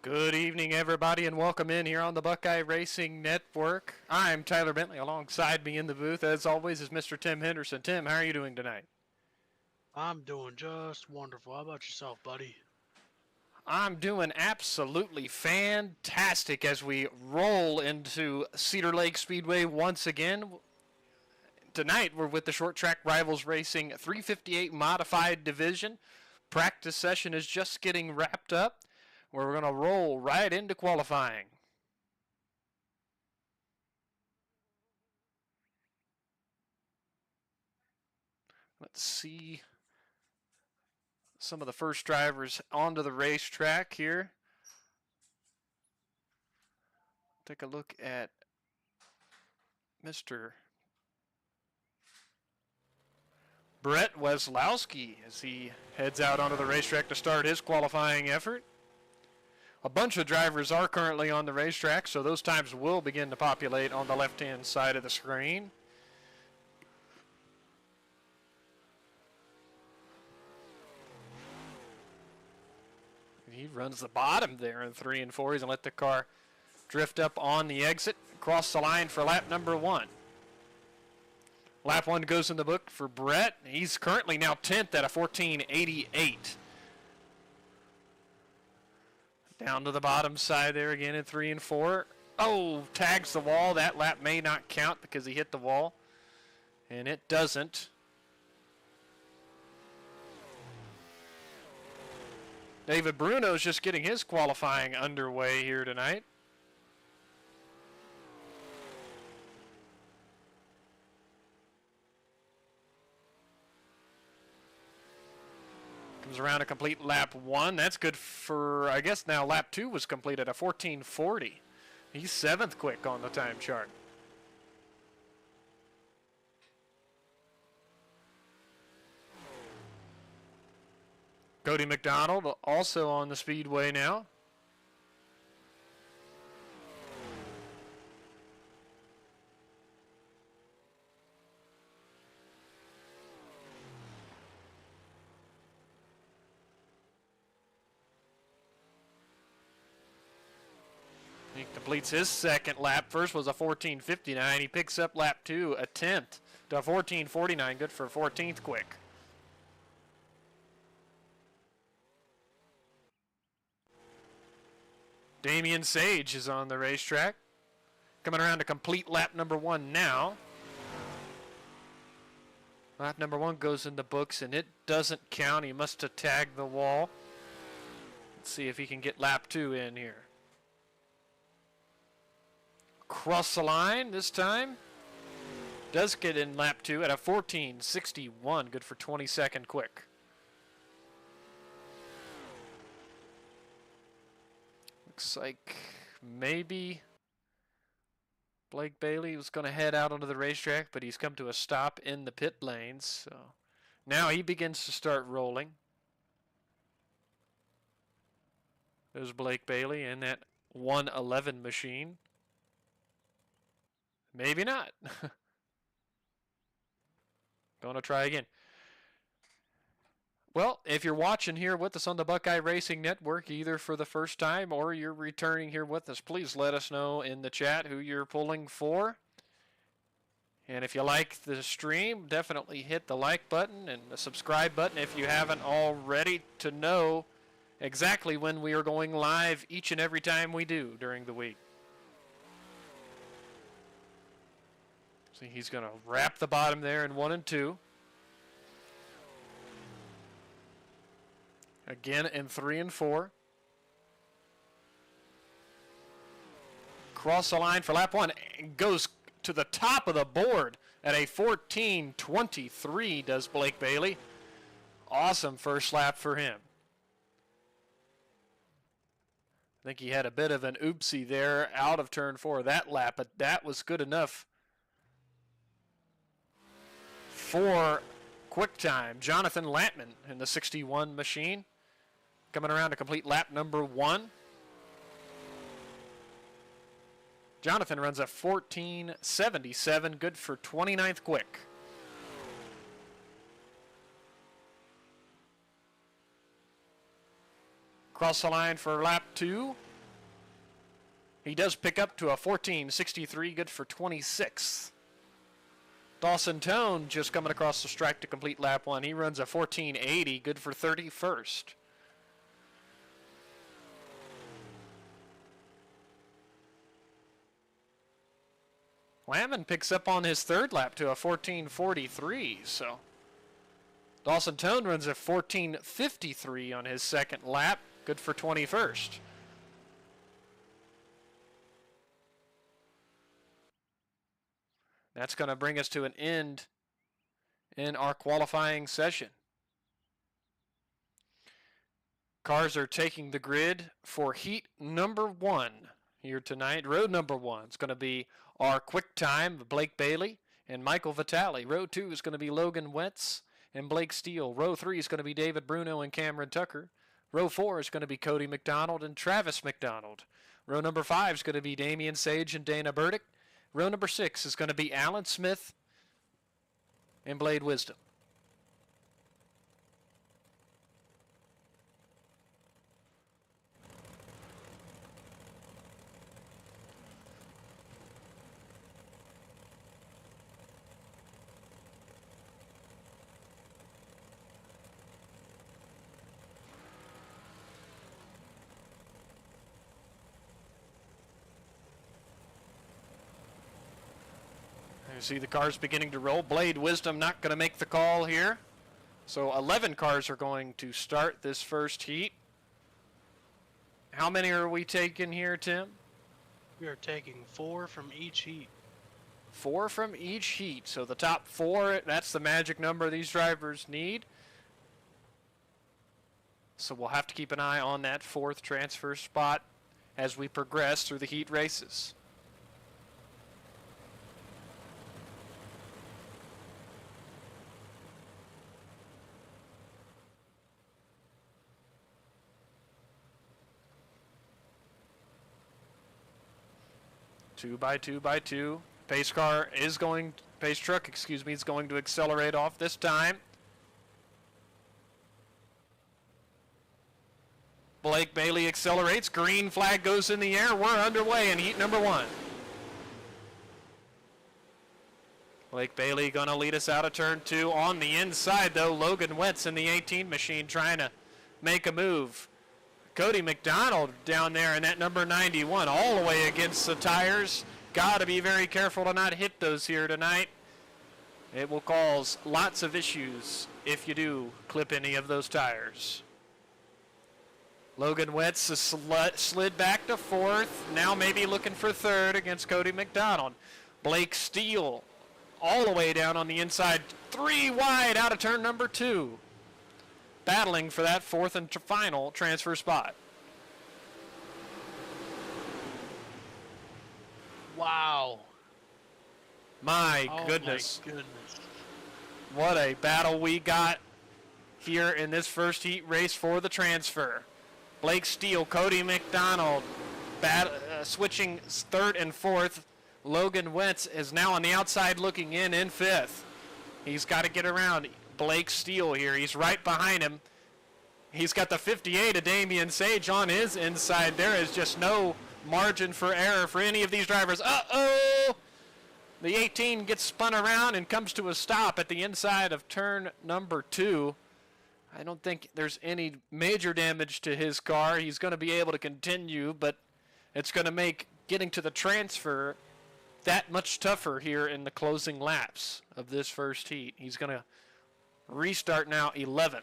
Good evening, everybody, and welcome in here on the Buckeye Racing Network. I'm Tyler Bentley. Alongside me in the booth, as always, is Mr. Tim Henderson. Tim, how are you doing tonight? I'm doing just wonderful. How about yourself, buddy? I'm doing absolutely fantastic as we roll into Cedar Lake Speedway once again. Tonight, we're with the Short Track Rivals Racing 358 Modified Division. Practice session is just getting wrapped up. We're going to roll right into qualifying. Let's see some of the first drivers onto the racetrack here. Take a look at Mr. Brett Weslowski as he heads out onto the racetrack to start his qualifying effort. A bunch of drivers are currently on the racetrack, so those times will begin to populate on the left-hand side of the screen. He runs the bottom there in 3 and 4. He's going to let the car drift up on the exit, cross the line for lap number 1. Lap 1 goes in the book for Brett. He's currently now 10th at a 14.88. Down to the bottom side there again in 3 and 4. Oh, tags the wall. That lap may not count because he hit the wall. And it doesn't. David Bruno's just getting his qualifying underway here tonight. Comes around to complete lap 1. That's good for, I guess now lap 2 was completed at a 14:40. He's 7th quick on the time chart. Cody McDonald also on the speedway now. He completes his second lap. First was a 14:59. He picks up lap 2, a 10th to a 14:49. Good for 14th quick. Damian Sage is on the racetrack. Coming around to complete lap number 1 now. Lap number 1 goes in the books and it doesn't count. He must have tagged the wall. Let's see if he can get lap 2 in here. Cross the line this time. Does get in lap 2 at a 14:61. Good for 22nd quick. Looks like maybe Blake Bailey was going to head out onto the racetrack, but he's come to a stop in the pit lanes. So now he begins to start rolling. There's Blake Bailey in that 111 machine. Maybe not. Going to try again. Well, if you're watching here with us on the Buckeye Racing Network, either for the first time or you're returning here with us, please let us know in the chat who you're pulling for. And if you like the stream, definitely hit the like button and the subscribe button if you haven't already, to know exactly when we are going live each and every time we do during the week. See, he's going to wrap the bottom there in 1 and 2. Again in 3 and 4. Cross the line for lap 1. Goes to the top of the board at a 14:23, does Blake Bailey. Awesome first lap for him. I think he had a bit of an oopsie there out of turn 4 that lap, but that was good enough for quick time. Jonathan Lampman in the 61 machine. Coming around to complete lap number 1. Jonathan runs a 14:77, good for 29th quick. Cross the line for lap 2. He does pick up to a 14.63, good for 26th. Dawson Tone just coming across the track to complete lap 1. He runs a 14.80, good for 31st. Lamon picks up on his third lap to a 14.43, so Dawson Tone runs a 14.53 on his second lap, good for 21st. That's going to bring us to an end in our qualifying session. Cars are taking the grid for heat number 1 here tonight. Road number 1 is going to be our quick time, Blake Bailey and Michael Vitale. Row 2 is going to be Logan Wentz and Blake Steele. Row 3 is going to be David Bruno and Cameron Tucker. Row 4 is going to be Cody McDonald and Travis McDonald. Row number 5 is going to be Damian Sage and Dana Burdick. Row number 6 is going to be Alan Smith and Blade Wisdom. You see the cars beginning to roll. Blade Wisdom not going to make the call here. So 11 cars are going to start this first heat. How many are we taking here, Tim? We are taking 4 from each heat. 4 from each heat. So the top 4, that's the magic number these drivers need. So we'll have to keep an eye on that 4th transfer spot as we progress through the heat races. Two by two. Pace truck, is going to accelerate off this time. Blake Bailey accelerates. Green flag goes in the air. We're underway in heat number 1. Blake Bailey going to lead us out of turn 2. On the inside, though, Logan Wentz in the 18 machine trying to make a move. Cody McDonald down there in that number 91 all the way against the tires. Got to be very careful to not hit those here tonight. It will cause lots of issues if you do clip any of those tires. Logan Wentz is slid back to 4th. Now maybe looking for 3rd against Cody McDonald. Blake Steele all the way down on the inside. 3 wide out of turn number 2. Battling for that 4th and final transfer spot. Wow. My goodness. My goodness. What a battle we got here in this first heat race for the transfer. Blake Steele, Cody McDonald switching 3rd and 4th. Logan Wentz is now on the outside looking in 5th. He's got to get around Blake Steele here. He's right behind him. He's got the 58 of Damian Sage on his inside. There is just no margin for error for any of these drivers. Uh-oh! The 18 gets spun around and comes to a stop at the inside of turn number 2. I don't think there's any major damage to his car. He's going to be able to continue, but it's going to make getting to the transfer that much tougher here in the closing laps of this first heat. He's going to restart now 11th.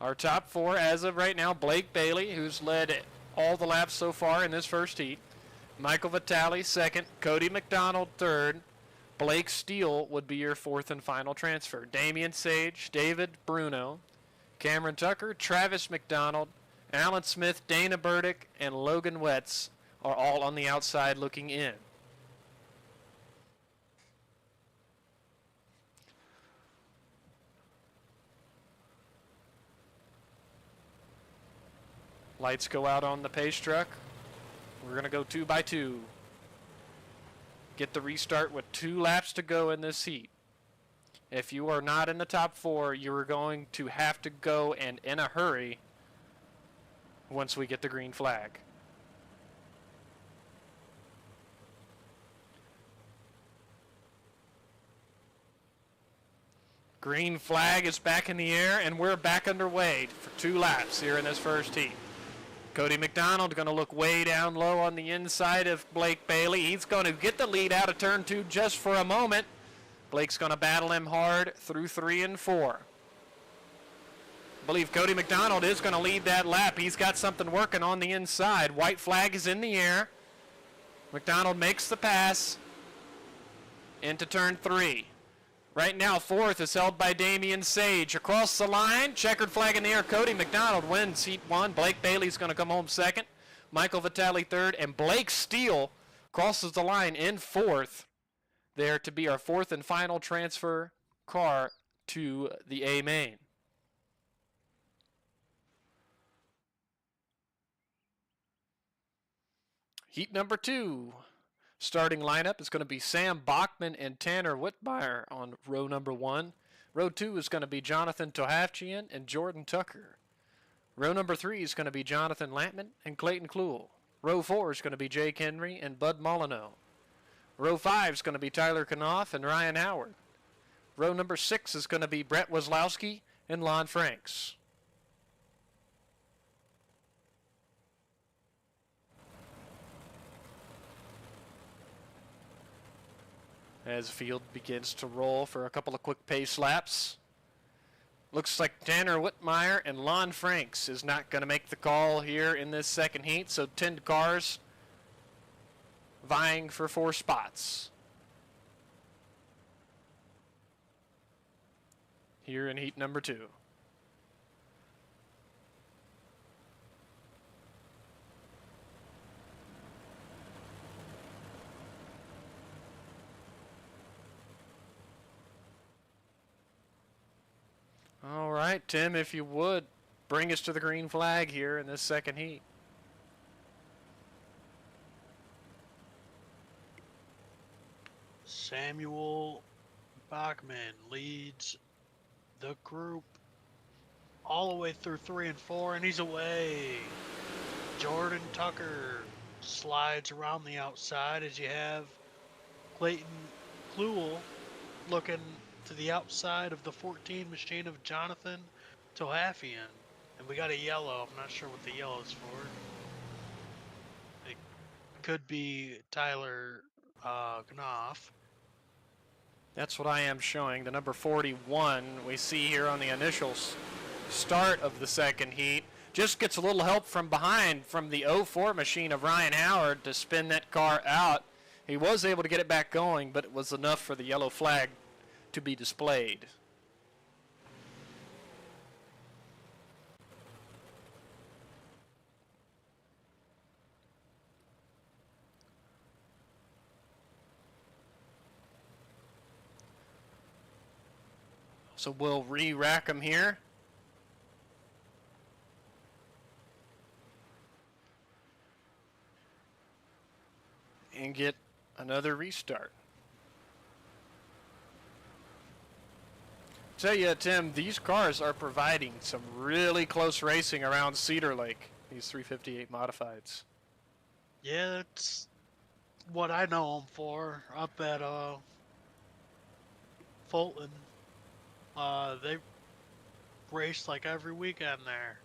Our top 4 as of right now, Blake Bailey, who's led all the laps so far in this first heat. Michael Vitale 2nd, Cody McDonald 3rd, Blake Steele would be your 4th and final transfer. Damian Sage, David Bruno, Cameron Tucker, Travis McDonald, Alan Smith, Dana Burdick, and Logan Wentz are all on the outside looking in. Lights go out on the pace truck. We're going to go 2 by 2. Get the restart with 2 laps to go in this heat. If you are not in the top 4, you are going to have to go and in a hurry once we get the green flag. Green flag is back in the air, and we're back underway for 2 laps here in this first heat. Cody McDonald going to look way down low on the inside of Blake Bailey. He's going to get the lead out of turn 2 just for a moment. Blake's going to battle him hard through 3 and 4. I believe Cody McDonald is going to lead that lap. He's got something working on the inside. White flag is in the air. McDonald makes the pass into turn 3. Right now, 4th is held by Damian Sage. Across the line, checkered flag in the air. Cody McDonald wins heat 1. Blake Bailey's going to come home 2nd. Michael Vitale 3rd. And Blake Steele crosses the line in 4th. There to be our 4th and final transfer car to the A main. Heat number 2. Starting lineup is going to be Sam Bachman and Tanner Whitmire on row number 1. Row 2 is going to be Jonathan Tohavchian and Jordan Tucker. Row number 3 is going to be Jonathan Lampman and Clayton Kluhl. Row 4 is going to be Jake Henry and Bud Molyneux. Row 5 is going to be Tyler Knopf and Ryan Howard. Row number 6 is going to be Brett Wazlowski and Lon Franks. As the field begins to roll for a couple of quick pace laps. Looks like Tanner Whitmire and Lon Franks is not going to make the call here in this second heat, so 10 cars vying for 4 spots here in heat number 2. All right, Tim, if you would, bring us to the green flag here in this second heat. Samuel Bachman leads the group all the way through 3 and 4, and he's away. Jordan Tucker slides around the outside as you have Clayton Kluhl looking to the outside of the 14 machine of Jonathan Tohafian. And we got a yellow. I'm not sure what the yellow is for. It could be Tyler Knopf. That's what I am showing. The number 41 we see here on the initial start of the second heat. Just gets a little help from behind from the 04 machine of Ryan Howard to spin that car out. He was able to get it back going, but it was enough for the yellow flag to be displayed. So we'll re-rack them here. And get another restart. Tell you, Tim, these cars are providing some really close racing around Cedar Lake, these 358 modifieds. Yeah, that's what I know them for up at Fulton. They race like every weekend there.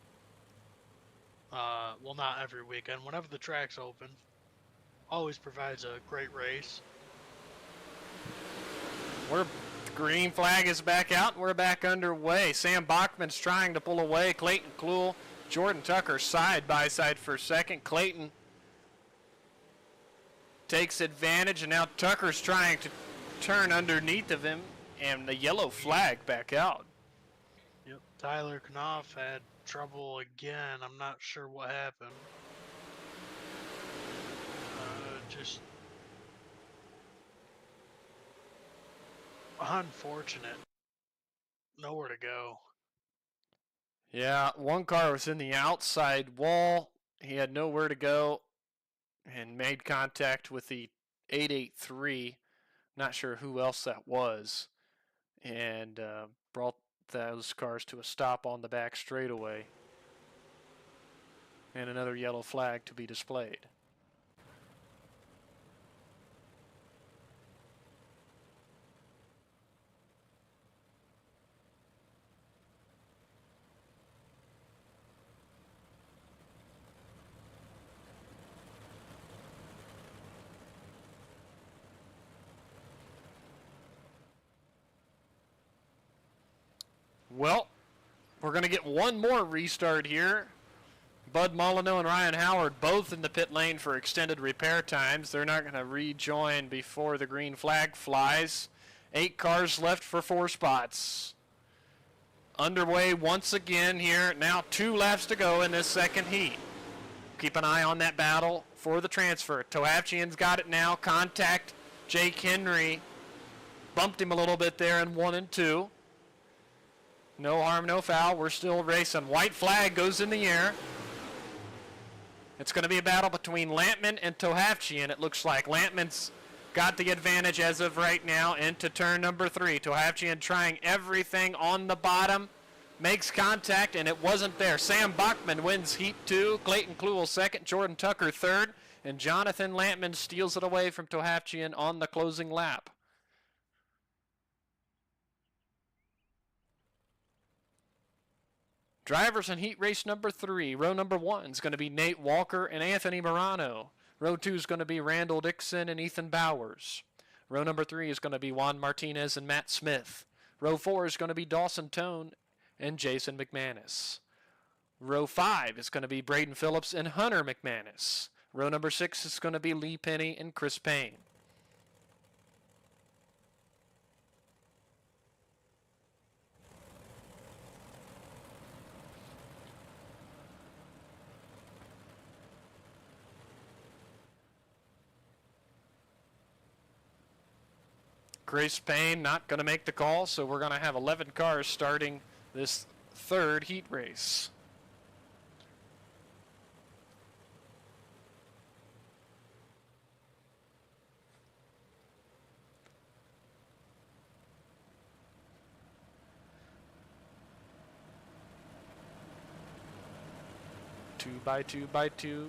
Well, not every weekend. Whenever the track's open, always provides a great race. Green flag is back out. We're back underway. Sam Bachman's trying to pull away. Clayton Kluhl, Jordan Tucker side by side for second. Clayton takes advantage, and now Tucker's trying to turn underneath of him, and the yellow flag back out. Yep, Tyler Knopf had trouble again. I'm not sure what happened. Just unfortunate. Nowhere to go. Yeah, one car was in the outside wall. He had nowhere to go. and made contact with the 883. Not sure who else that was, and brought those cars to a stop on the back straightaway. And another yellow flag to be displayed. Well, we're going to get one more restart here. Bud Molyneux and Ryan Howard both in the pit lane for extended repair times. They're not going to rejoin before the green flag flies. 8 cars left for 4 spots. Underway once again here. Now 2 laps to go in this second heat. Keep an eye on that battle for the transfer. Tohavchian's got it now. Contact Jake Henry. Bumped him a little bit there in 1 and 2. No harm, no foul. We're still racing. White flag goes in the air. It's going to be a battle between Lampman and Tohavchian. It looks like Lampman's got the advantage as of right now into turn number 3. Tohavchian trying everything on the bottom. Makes contact, and it wasn't there. Sam Bachman wins Heat 2. Clayton Kluel second. Jordan Tucker third. And Jonathan Lampman steals it away from Tohavchian on the closing lap. Drivers in heat race number 3. Row number 1 is going to be Nate Walker and Anthony Morano. Row 2 is going to be Randall Dixon and Ethan Bowers. Row number 3 is going to be Juan Martinez and Matt Smith. Row 4 is going to be Dawson Tone and Jason McManus. Row 5 is going to be Braden Phillips and Hunter McManus. Row number 6 is going to be Lee Penny and Chris Payne. Chris Payne not going to make the call, so we're going to have 11 cars starting this third heat race. Two by two by two.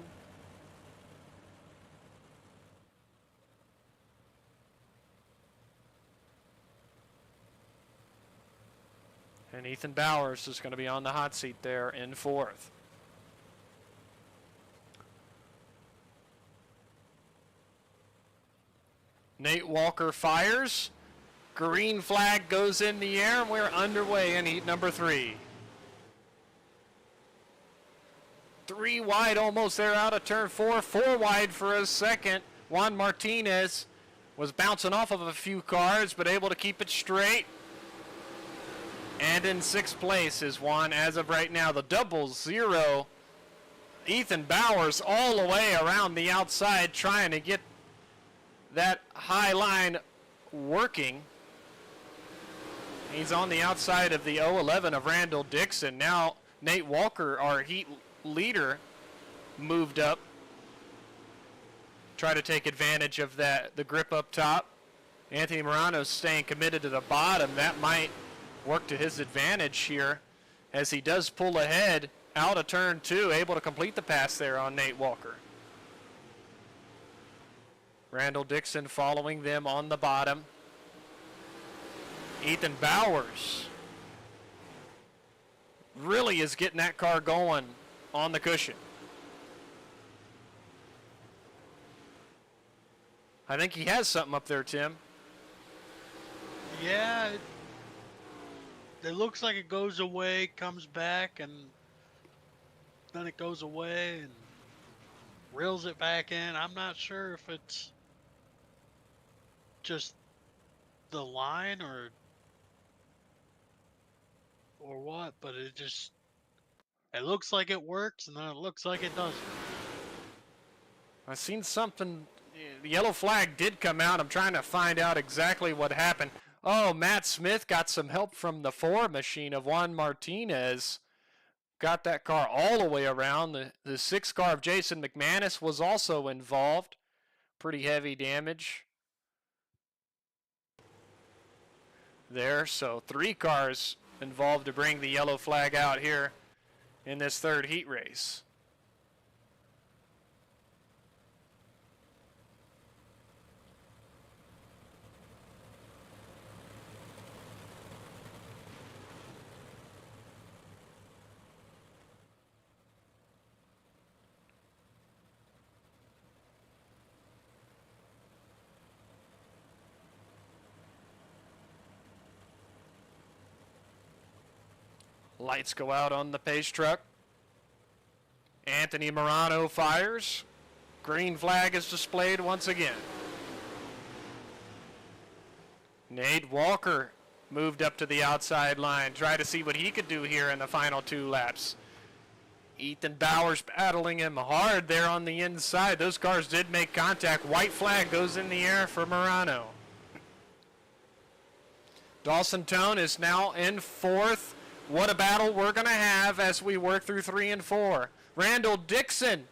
And Ethan Bowers is going to be on the hot seat there in 4th. Nate Walker fires. Green flag goes in the air, and we're underway in heat number 3. 3 wide almost there out of turn 4. 4 wide for a second. Juan Martinez was bouncing off of a few cars, but able to keep it straight. And in 6th place is Juan as of right now. The 0-0. Ethan Bowers all the way around the outside trying to get that high line working. He's on the outside of the 0-11 of Randall Dixon. Now Nate Walker, our heat leader, moved up. Try to take advantage of that, the grip up top. Anthony Morano's staying committed to the bottom. That might work to his advantage here as he does pull ahead out of turn 2, able to complete the pass there on Nate Walker. Randall Dixon following them on the bottom. Ethan Bowers really is getting that car going on the cushion. I think he has something up there, Tim. Yeah, it looks like it goes away, comes back, and then it goes away and reels it back in. I'm not sure if it's just the line or what, but it looks like it works, and then it looks like it doesn't. I've seen something. The yellow flag did come out. I'm trying to find out exactly what happened. Oh, Matt Smith got some help from the 4 machine of Juan Martinez. got that car all the way around. The 6 car of Jason McManus was also involved. Pretty heavy damage there. So 3 cars involved to bring the yellow flag out here in this third heat race. Lights go out on the pace truck. Anthony Morano fires. Green flag is displayed once again. Nate Walker moved up to the outside line. Try to see what he could do here in the final 2 laps. Ethan Bowers battling him hard there on the inside. Those cars did make contact. White flag goes in the air for Morano. Dawson Tone is now in 4th. What a battle we're going to have as we work through 3 and 4. Randall Dixon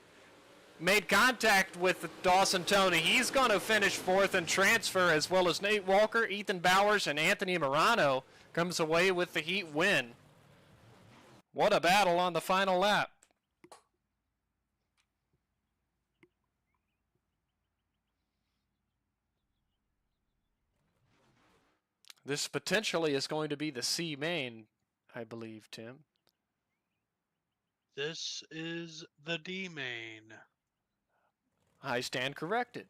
made contact with Dawson Tony. He's going to finish 4th and transfer, as well as Nate Walker, Ethan Bowers, and Anthony Morano comes away with the heat win. What a battle on the final lap. This potentially is going to be the C main, I believe, Tim. This is the D main. I stand corrected.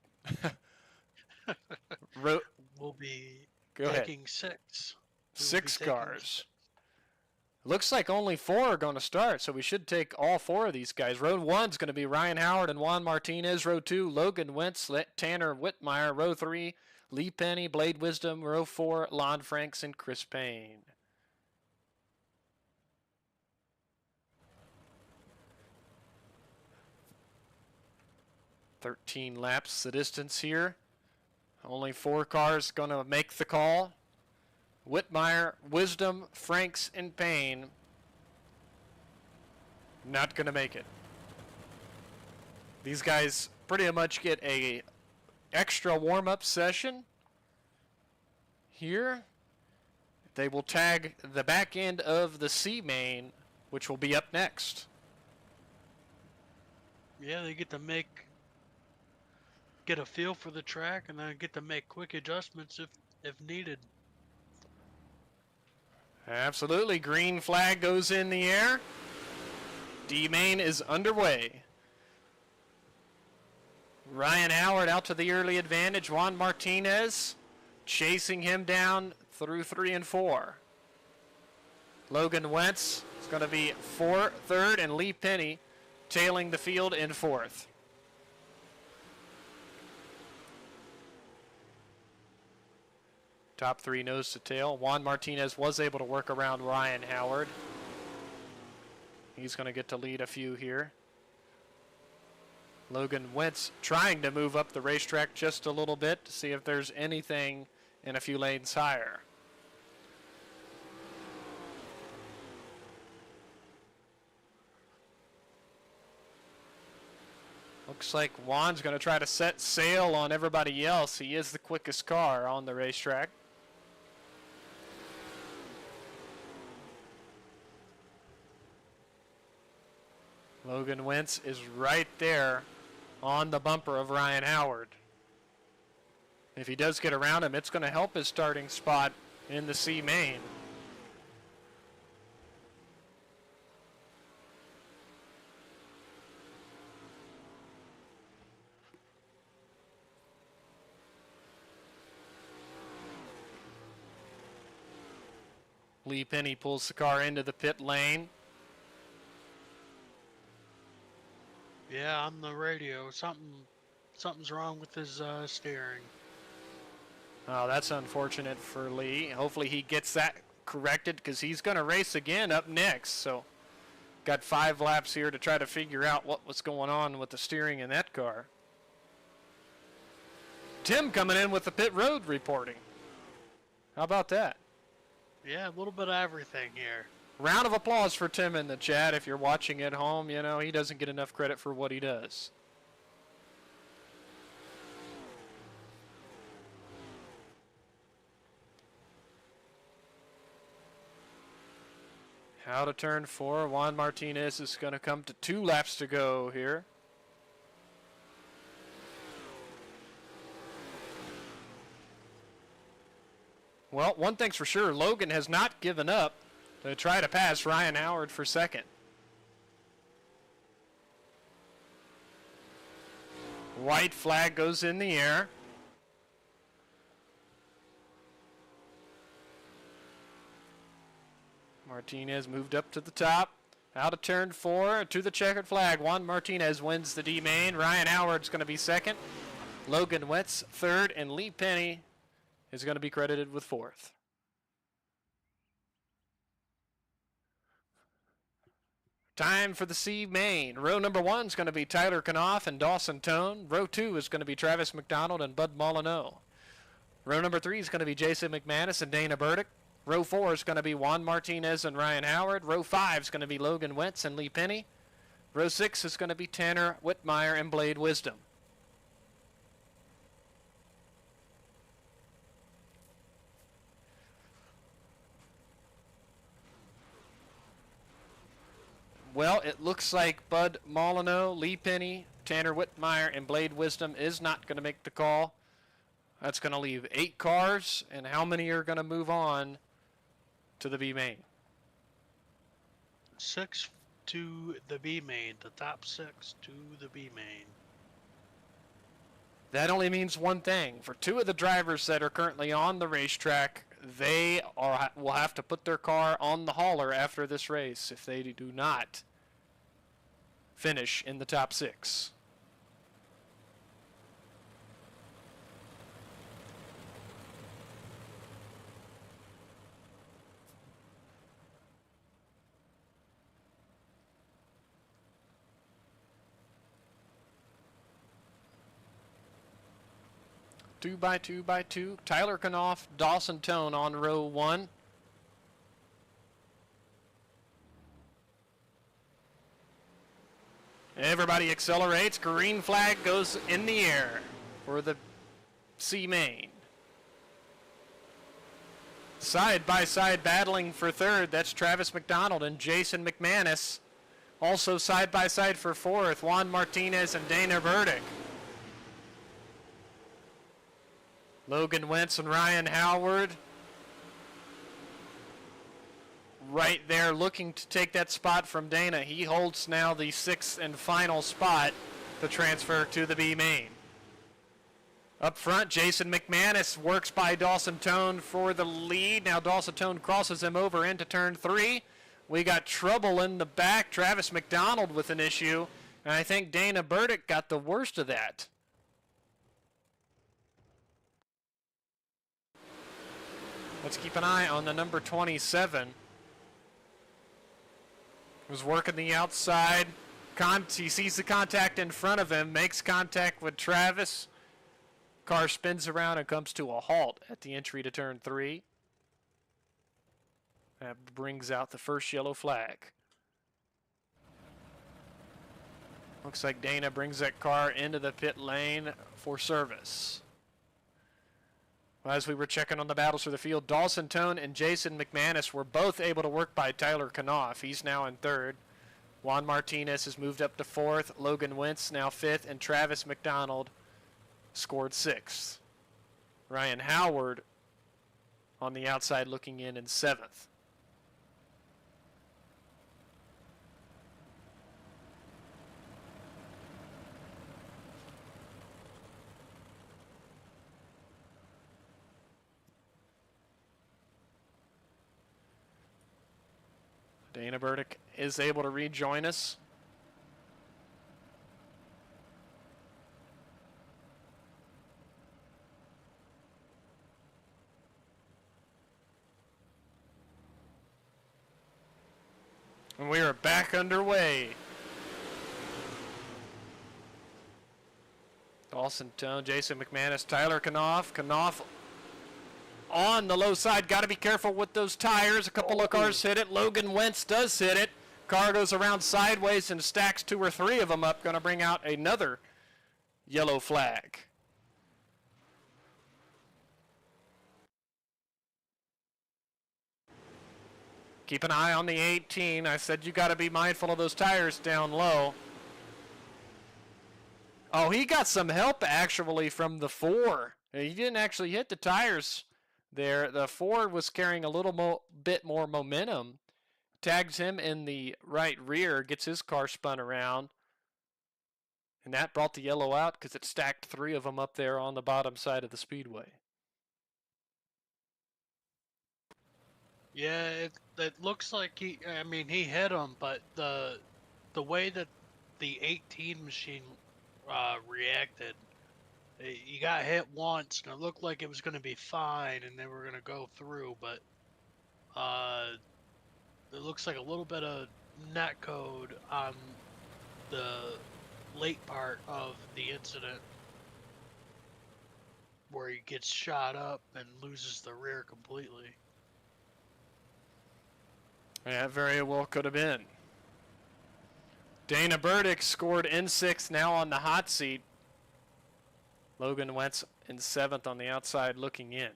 We'll be Go taking ahead. 6. 6 cars. Looks like only 4 are going to start, so we should take all 4 of these guys. Row 1 is going to be Ryan Howard and Juan Martinez. Row 2, Logan Wentz, Tanner Whitmire. Row 3, Lee Penny, Blade Wisdom. Row 4, Lon Franks and Chris Payne. "13 laps the distance here. Only 4 cars going to make the call. Whitmire, Wisdom, Franks, and Payne not going to make it. These guys pretty much get a extra warm-up session here. They will tag the back end of the C main, which will be up next. Yeah, they get to get a feel for the track and then get to make quick adjustments if needed. Absolutely. Green flag goes in the air. D main is underway. Ryan Howard out to the early advantage. Juan Martinez chasing him down through 3 and 4. Logan Wentz is going to be 3rd, and Lee Penny tailing the field in 4th. Top 3 nose to tail. Juan Martinez was able to work around Ryan Howard. He's going to get to lead a few here. Logan Wentz trying to move up the racetrack just a little bit to see if there's anything in a few lanes higher. Looks like Juan's going to try to set sail on everybody else. He is the quickest car on the racetrack. Logan Wentz is right there on the bumper of Ryan Howard. If he does get around him, it's going to help his starting spot in the C main. Lee Penny pulls the car into the pit lane. Yeah, on the radio, something's wrong with his steering. Oh, that's unfortunate for Lee. Hopefully he gets that corrected because he's going to race again up next. So got 5 laps here to try to figure out what was going on with the steering in that car. Tim coming in with the pit road reporting. How about that? Yeah, a little bit of everything here. Round of applause for Tim in the chat. If you're watching at home, you know, he doesn't get enough credit for what he does. Out of turn 4, Juan Martinez is going to come to 2 laps to go here. Well, one thing's for sure, Logan has not given up to try to pass Ryan Howard for second. White flag goes in the air. Martinez moved up to the top. Out of turn 4 to the checkered flag. Juan Martinez wins the D main. Ryan Howard's going to be second. Logan Wentz third, and Lee Penny is going to be credited with 4th. Time for the C main. Row number 1 is going to be Tyler Knopf and Dawson Tone. Row 2 is going to be Travis McDonald and Bud Molyneux. Row number 3 is going to be Jason McManus and Dana Burdick. Row 4 is going to be Juan Martinez and Ryan Howard. Row 5 is going to be Logan Wentz and Lee Penny. Row 6 is going to be Tanner Whitmire and Blade Wisdom. Well, it looks like Bud Molyneux, Lee Penny, Tanner Whitmire, and Blade Wisdom is not going to make the call. That's going to leave 8 cars, and how many are going to move on to the B main? 6 to the B main. The top 6 to the B main. That only means one thing. For 2 of the drivers that are currently on the racetrack, they will have to put their car on the hauler after this race if they do not finish in the top 6. Two by two. Tyler Knopf, Dawson Tone on row 1. Everybody accelerates. Green flag goes in the air for the C main. Side by side battling for 3rd. That's Travis McDonald and Jason McManus. Also side by side for 4th, Juan Martinez and Dana Burdick. Logan Wentz and Ryan Howard right there looking to take that spot from Dana. He holds now the 6th and final spot to transfer to the B main. Up front, Jason McManus works by Dawson Tone for the lead. Now Dawson Tone crosses him over into turn 3. We got trouble in the back. Travis McDonald with an issue, and I think Dana Burdick got the worst of that. Let's keep an eye on the number 27. Was working the outside. He sees the contact in front of him, makes contact with Travis. Car spins around and comes to a halt at the entry to turn 3. That brings out the first yellow flag. Looks like Dana brings that car into the pit lane for service. As we were checking on the battles for the field, Dawson Tone and Jason McManus were both able to work by Tyler Knopf. He's now in 3rd. Juan Martinez has moved up to 4th. Logan Wentz now 5th. And Travis McDonald scored 6th. Ryan Howard on the outside looking in 7th. Dana Burdick is able to rejoin us. And we are back underway. Dawson Tone, Jason McManus, Tyler Knopf. Knopf on the low side. Got to be careful with those tires. A couple of cars hit it. Logan Wentz does hit it. Car goes around sideways and stacks 2 or 3 of them up. Going to bring out another yellow flag. Keep an eye on the 18. I said you got to be mindful of those tires down low. Oh, he got some help actually from the 4. He didn't actually hit the tires there. The 4 was carrying a little bit more momentum. Tags him in the right rear, gets his car spun around. And that brought the yellow out because it stacked 3 of them up there on the bottom side of the speedway. Yeah, it looks like he hit him, but the way that the 18 machine reacted, he got hit once, and it looked like it was going to be fine, and they were going to go through, but it looks like a little bit of net code on the late part of the incident, where he gets shot up and loses the rear completely. Yeah, very well could have been. Dana Burdick scored in 6th, now on the hot seat. Logan Wentz in 7th on the outside looking in.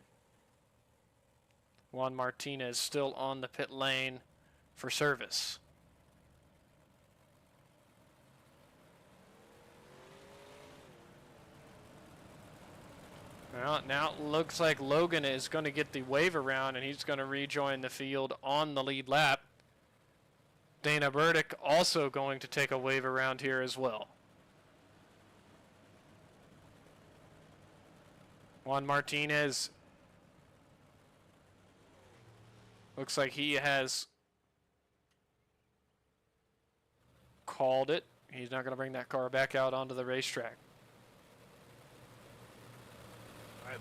Juan Martinez still on the pit lane for service. Well, now it looks like Logan is going to get the wave around, and he's going to rejoin the field on the lead lap. Dana Burdick also going to take a wave around here as well. Juan Martinez looks like he has called it. He's not going to bring that car back out onto the racetrack. I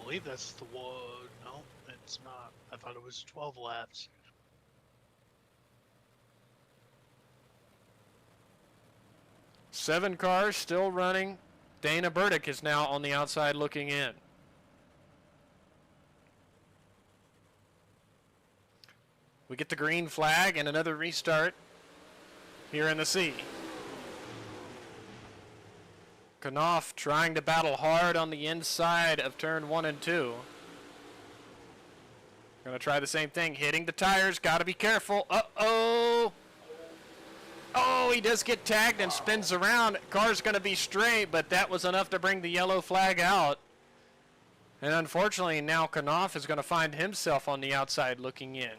believe that's the one. No, it's not. I thought it was 12 laps. Seven cars still running. Dana Burdick is now on the outside looking in. We get the green flag and another restart here in the C. Knopf trying to battle hard on the inside of turn 1 and 2. Gonna try the same thing, hitting the tires, gotta be careful. Uh-oh! Oh, he does get tagged and spins around. Car's gonna be straight, but that was enough to bring the yellow flag out. And unfortunately, now Knopf is gonna find himself on the outside looking in.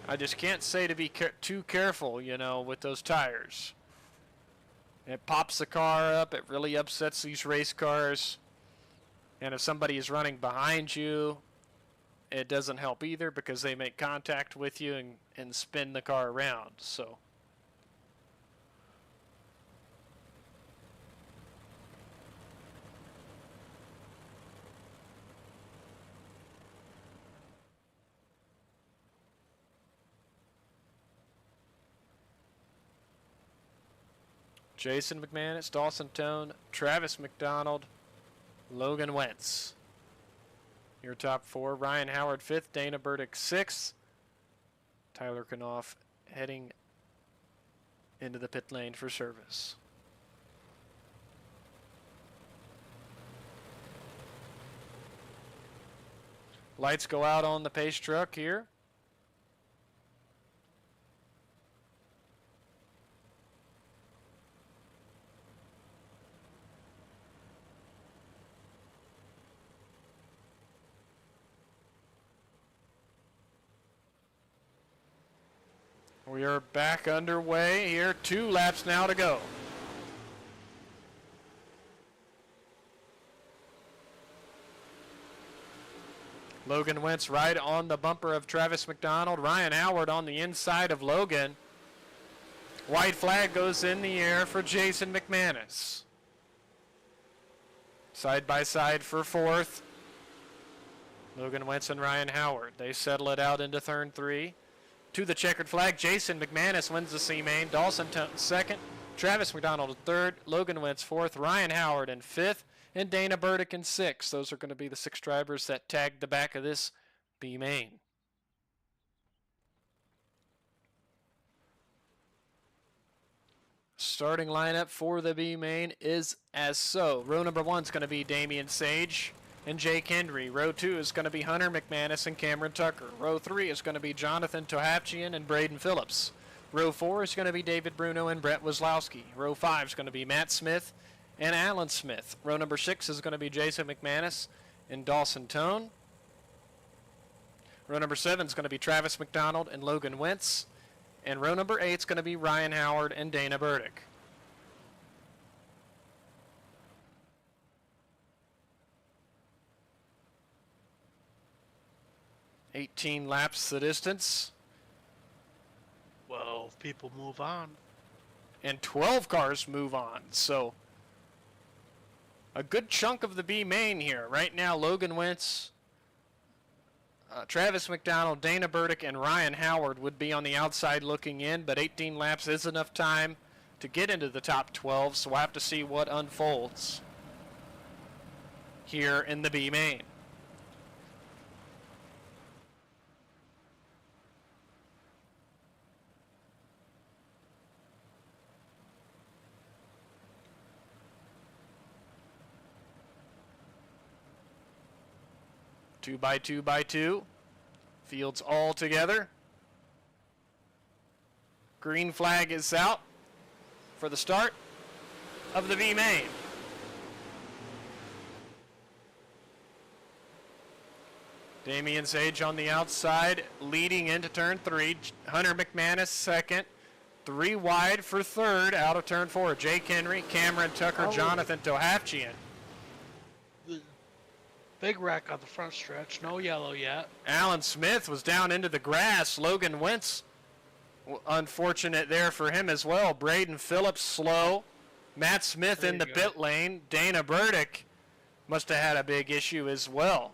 I just can't say to be too careful, you know, with those tires. It pops the car up. It really upsets these race cars. And if somebody is running behind you, it doesn't help either because they make contact with you and spin the car around. So Jason McManus, Dawson Tone, Travis McDonald, Logan Wentz. Your top 4. Ryan Howard 5th, Dana Burdick 6th. Tyler Knopf heading into the pit lane for service. Lights go out on the pace truck here. We are back underway here. 2 laps now to go. Logan Wentz right on the bumper of Travis McDonald. Ryan Howard on the inside of Logan. White flag goes in the air for Jason McManus. Side by side for 4th. Logan Wentz and Ryan Howard. They settle it out into turn 3. To the checkered flag, Jason McManus wins the C main. Dawson second. Travis McDonald in third. Logan Wentz fourth. Ryan Howard in fifth. And Dana Burdick in sixth. Those are going to be the 6 drivers that tagged the back of this B main. Starting lineup for the B main is as so. Row number 1 is going to be Damian Sage and Jake Hendry. Row 2 is going to be Hunter McManus and Cameron Tucker. Row 3 is going to be Jonathan Tohapchian and Braden Phillips. Row 4 is going to be David Bruno and Brett Wazlowski. Row 5 is going to be Matt Smith and Alan Smith. Row number 6 is going to be Jason McManus and Dawson Tone. Row number 7 is going to be Travis McDonald and Logan Wentz. And row number 8 is going to be Ryan Howard and Dana Burdick. "18 laps the distance." Well, people move on. And 12 cars move on. So a good chunk of the B main here. Right now, Logan Wentz, Travis McDonald, Dana Burdick, and Ryan Howard would be on the outside looking in, but 18 laps is enough time to get into the top 12, so we'll have to see what unfolds here in the B main. Two by two. Fields all together. Green flag is out for the start of the B main. Damian Sage on the outside, leading into turn 3. Hunter McManus second. 3 wide for third, out of turn 4. Jake Henry, Cameron Tucker, Jonathan Tohapchian. Big wreck on the front stretch. No yellow yet. Alan Smith was down into the grass. Logan Wentz, unfortunate there for him as well. Braden Phillips slow. Matt Smith in the pit lane. Dana Burdick must have had a big issue as well.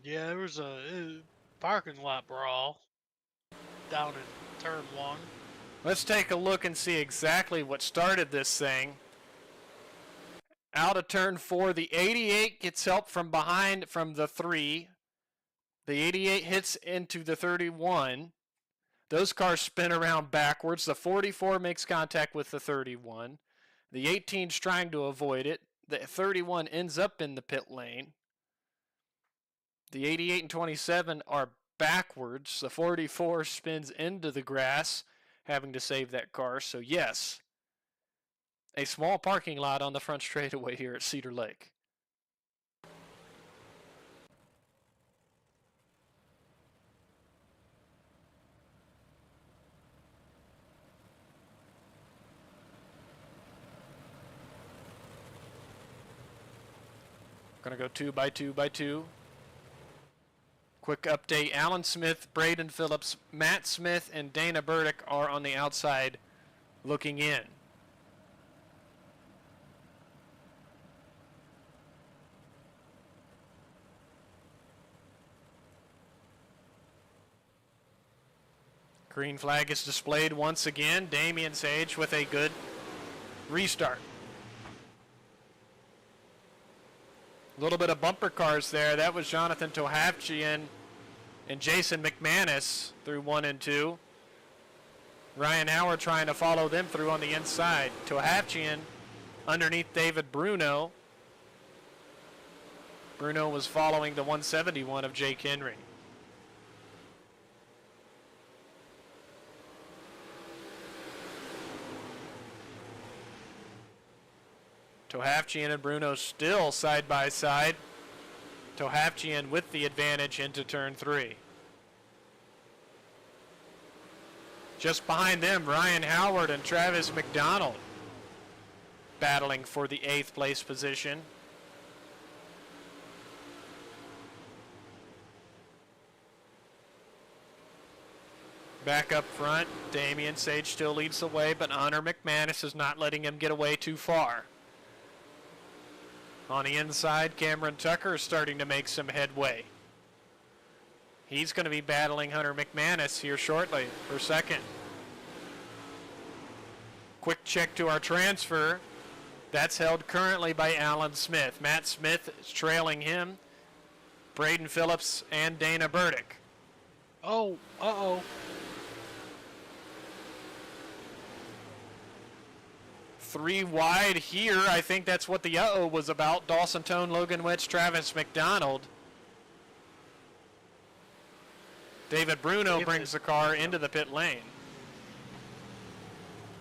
Yeah, there was a parking lot brawl down in turn 1. Let's take a look and see exactly what started this thing. Out of turn 4, the 88 gets help from behind from the 3. The 88 hits into the 31. Those cars spin around backwards. The 44 makes contact with the 31. The 18's trying to avoid it. The 31 ends up in the pit lane. The 88 and 27 are backwards. The 44 spins into the grass, having to save that car. So yes, a small parking lot on the front straightaway here at Cedar Lake. Going to go 2 by 2. Quick update, Alan Smith, Braden Phillips, Matt Smith, and Dana Burdick are on the outside looking in. Green flag is displayed once again. Damian Sage with a good restart. A little bit of bumper cars there. That was Jonathan Tohapchian and Jason McManus through 1 and 2. Ryan Howard trying to follow them through on the inside. Tohapchian underneath David Bruno. Bruno was following the 171 of Jake Henry. Tohapchian and Bruno still side by side. Tohapchian with the advantage into turn 3. Just behind them, Ryan Howard and Travis McDonald battling for the 8th place position. Back up front, Damian Sage still leads the way, but Hunter McManus is not letting him get away too far. On the inside, Cameron Tucker is starting to make some headway. He's going to be battling Hunter McManus here shortly for second. Quick check to our transfer. That's held currently by Alan Smith. Matt Smith is trailing him. Braden Phillips and Dana Burdick. Oh, uh-oh. 3 wide here. I think that's what the uh-oh was about. Dawson Tone, Logan Witz, Travis McDonald. David Bruno brings the car into the pit lane.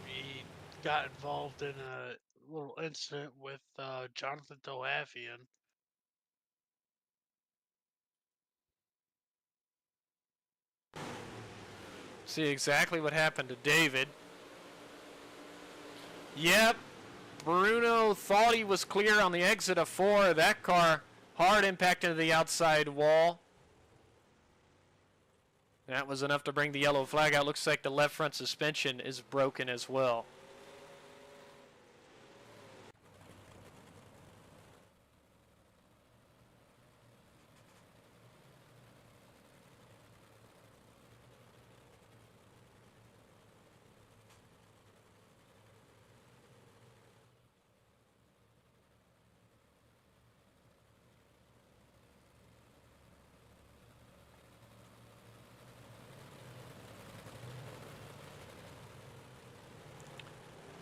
He got involved in a little incident with Jonathan Tohafian. See exactly what happened to David. Yep, Bruno thought he was clear on the exit of 4. That car hard impact into the outside wall. That was enough to bring the yellow flag out. Looks like the left front suspension is broken as well.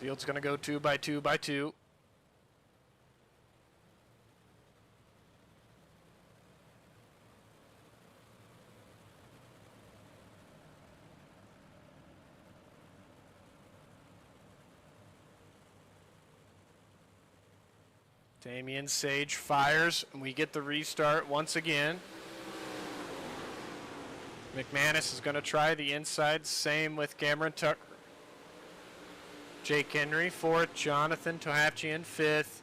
Field's going to go 2 by 2 by 2. Damian Sage fires, and we get the restart once again. McManus is going to try the inside, same with Cameron Tucker. Jake Henry 4th, Jonathan Tohapchian 5th.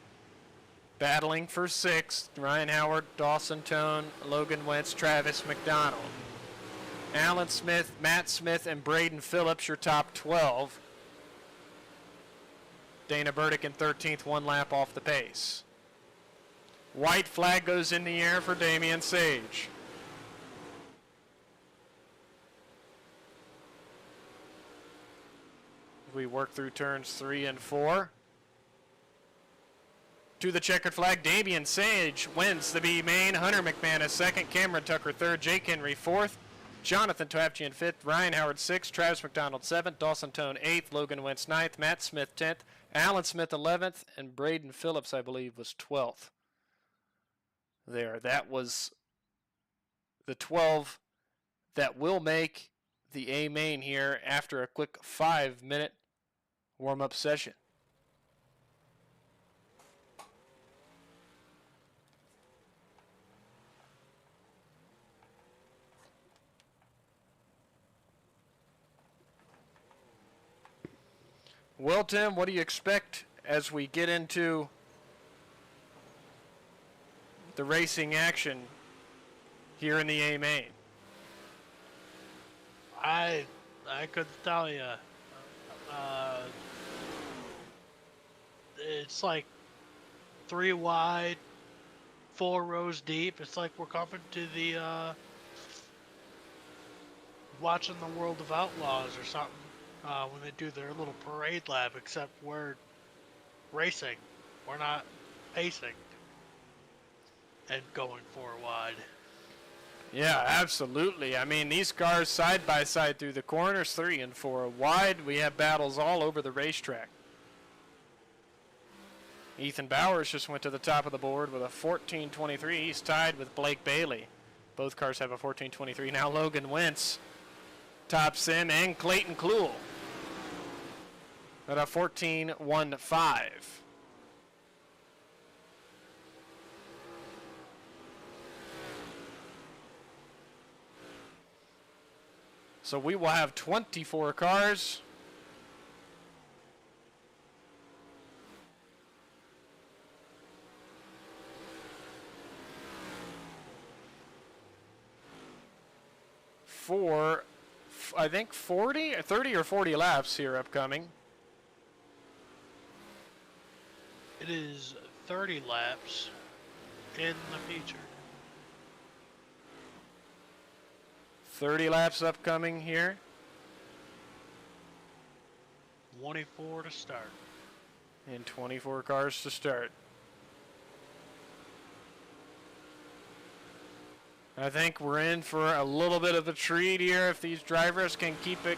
Battling for 6th, Ryan Howard, Dawson Tone, Logan Wentz, Travis McDonald. Alan Smith, Matt Smith, and Braden Phillips, your top 12. Dana Burdick in 13th, 1 lap off the pace. White flag goes in the air for Damian Sage. We work through turns 3 and 4. To the checkered flag, Damian Sage wins the B main. Hunter McManus 2nd, Cameron Tucker 3rd, Jake Henry 4th, Jonathan Tohapchian 5th, Ryan Howard 6th, Travis McDonald 7th, Dawson Tone 8th, Logan Wentz 9th, Matt Smith 10th, Alan Smith 11th, and Braden Phillips, I believe, was 12th. There, that was the 12 that will make the A main here after a quick 5-minute warm-up session. Well, Tim, what do you expect as we get into the racing action here in the A main? I couldn't tell you. It's like 3 wide, 4 rows deep. It's like we're coming to the watching the World of Outlaws or something when they do their little parade lap, except we're racing. We're not pacing and going 4 wide. Yeah, absolutely. I mean, these cars side by side through the corners, 3 and 4 wide. We have battles all over the racetrack. Ethan Bowers just went to the top of the board with a 14.23. He's tied with Blake Bailey. Both cars have a 14.23. Now Logan Wentz tops him, and Clayton Kluhl at a 14.15. So we will have 24 cars. For, I think 30 or 40 laps here upcoming. It is 30 laps in the feature. 30 laps upcoming here. 24 to start. And 24 cars to start. I think we're in for a little bit of a treat here if these drivers can keep it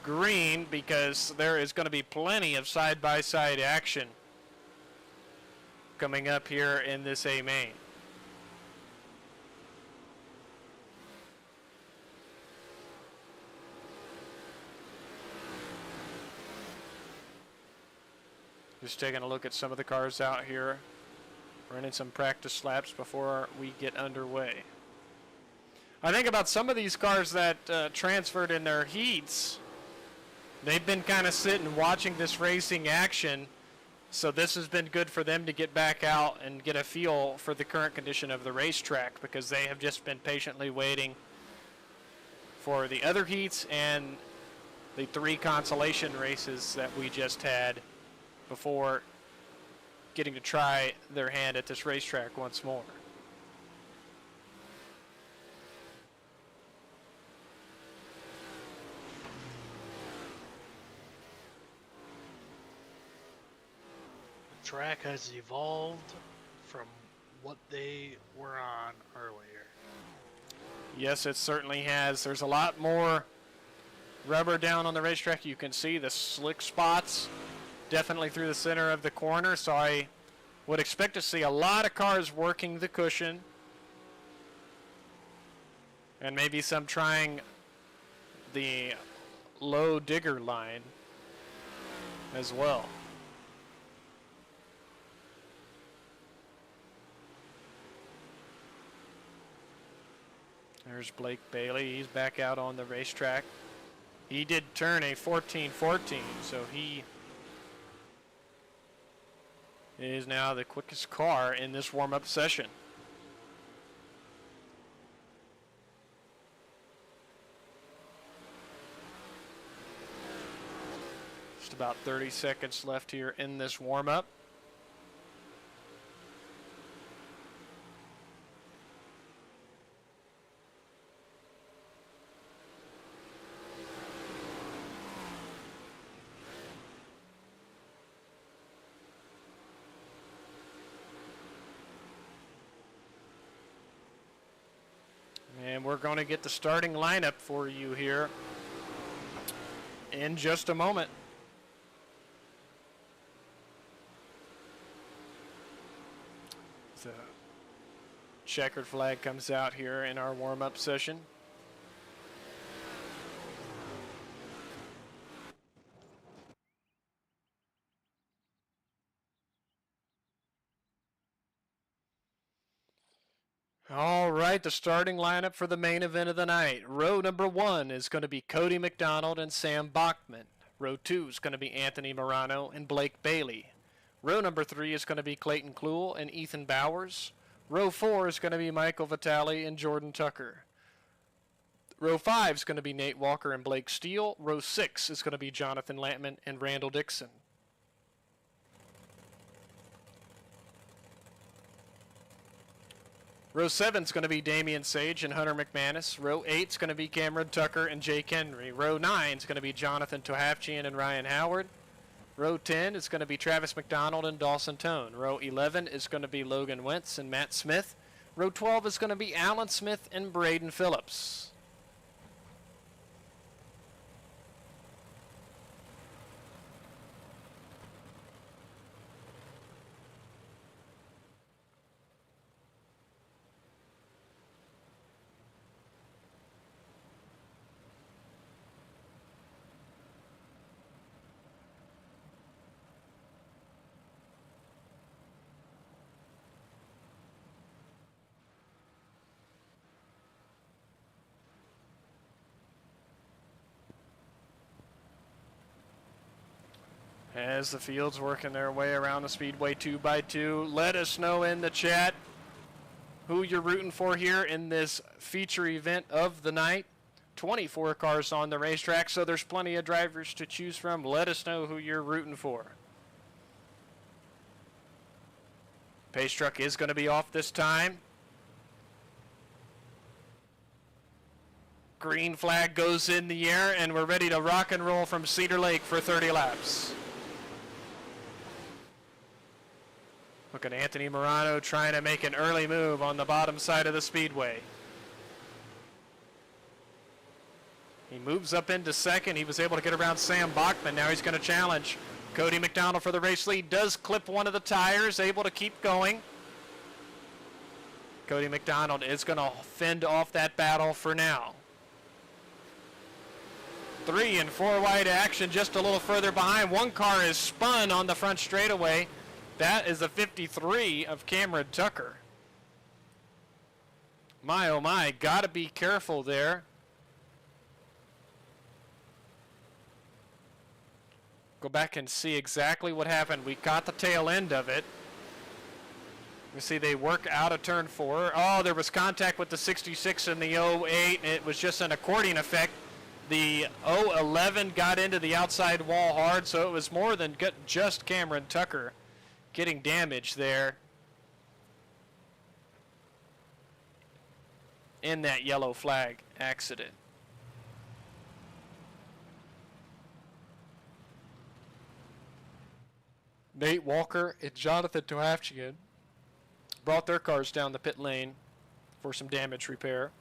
green, because there is going to be plenty of side-by-side action coming up here in this A main. Just taking a look at some of the cars out here, running some practice laps before we get underway. I think about some of these cars that transferred in their heats. They've been kind of sitting watching this racing action, so this has been good for them to get back out and get a feel for the current condition of the racetrack, because they have just been patiently waiting for the other heats and the 3 consolation races that we just had before getting to try their hand at this racetrack once more. The track has evolved from what they were on earlier. Yes, it certainly has. There's a lot more rubber down on the racetrack. You can see the slick spots definitely through the center of the corner, so I would expect to see a lot of cars working the cushion, and maybe some trying the low digger line as well. There's Blake Bailey. He's back out on the racetrack. He did turn a 14-14, so he is now the quickest car in this warm-up session. Just about 30 seconds left here in this warm-up. And we're going to get the starting lineup for you here in just a moment. The checkered flag comes out here in our warm-up session. All right, the starting lineup for the main event of the night. Row number 1 is going to be Cody McDonald and Sam Bachman. Row 2 is going to be Anthony Morano and Blake Bailey. Row number 3 is going to be Clayton Kluhl and Ethan Bowers. Row 4 is going to be Michael Vitale and Jordan Tucker. Row 5 is going to be Nate Walker and Blake Steele. Row 6 is going to be Jonathan Lampman and Randall Dixon. Row 7 is going to be Damian Sage and Hunter McManus. Row 8 is going to be Cameron Tucker and Jake Henry. Row 9 is going to be Jonathan Tohafchian and Ryan Howard. Row 10 is going to be Travis McDonald and Dawson Tone. Row 11 is going to be Logan Wentz and Matt Smith. Row 12 is going to be Alan Smith and Braden Phillips. As the field's working their way around the Speedway 2x2, let us know in the chat who you're rooting for here in this feature event of the night. 24 cars on the racetrack, so there's plenty of drivers to choose from. Let us know who you're rooting for. Pace truck is going to be off this time. Green flag goes in the air, and we're ready to rock and roll from Cedar Lake for 30 laps. Look at Anthony Morano trying to make an early move on the bottom side of the speedway. He moves up into second. He was able to get around Sam Bachman. Now he's going to challenge. Cody McDonald for the race lead. Does clip one of the tires, able to keep going. Cody McDonald is going to fend off that battle for now. 3 and 4 wide action just a little further behind. One car is spun on the front straightaway. That is a 53 of Cameron Tucker. My, oh my, got to be careful there. Go back and see exactly what happened. We caught the tail end of it. You see they work out of turn 4. Oh, there was contact with the 66 and the 08. It was just an accordion effect. The 011 got into the outside wall hard, so it was more than just Cameron Tucker getting damaged there in that yellow flag accident. Nate Walker and Jonathan Toafchian brought their cars down the pit lane for some damage repair.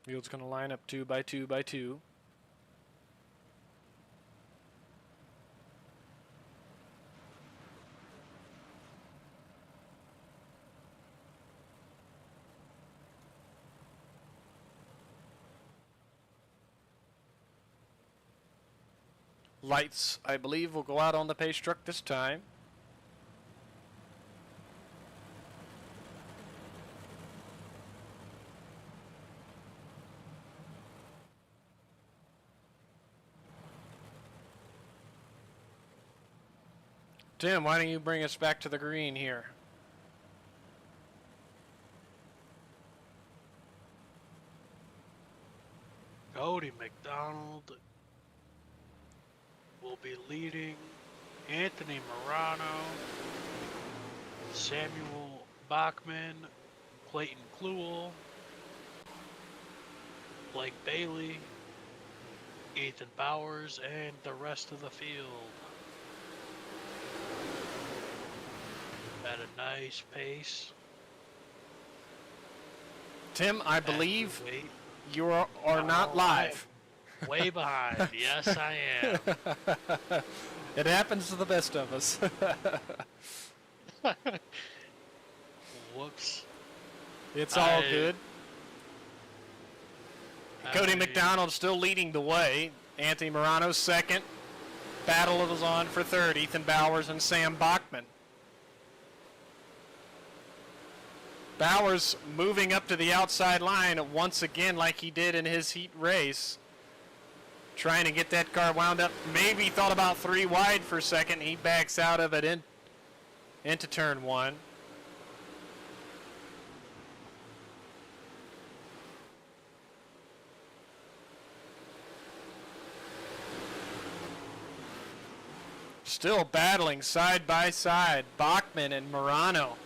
Field's going to line up 2 by 2 by 2. Lights, I believe, will go out on the pace truck this time. Tim, why don't you bring us back to the green here? Cody McDonald will be leading. Anthony Morano, Samuel Bachman, Clayton Kluel, Blake Bailey, Ethan Bowers, and the rest of the field. At a nice pace. Tim, I believe you are not live. Way behind. Yes, I am. It happens to the best of us. Whoops. It's all good. Cody McDonald still leading the way. Anthony Morano second. Battle is on for third. Ethan Bowers and Sam Bachman. Bowers moving up to the outside line once again like he did in his heat race. Trying to get that car wound up. Maybe thought about 3 wide for a second. He backs out of it into turn 1. Still battling side by side, Bachman and Morano.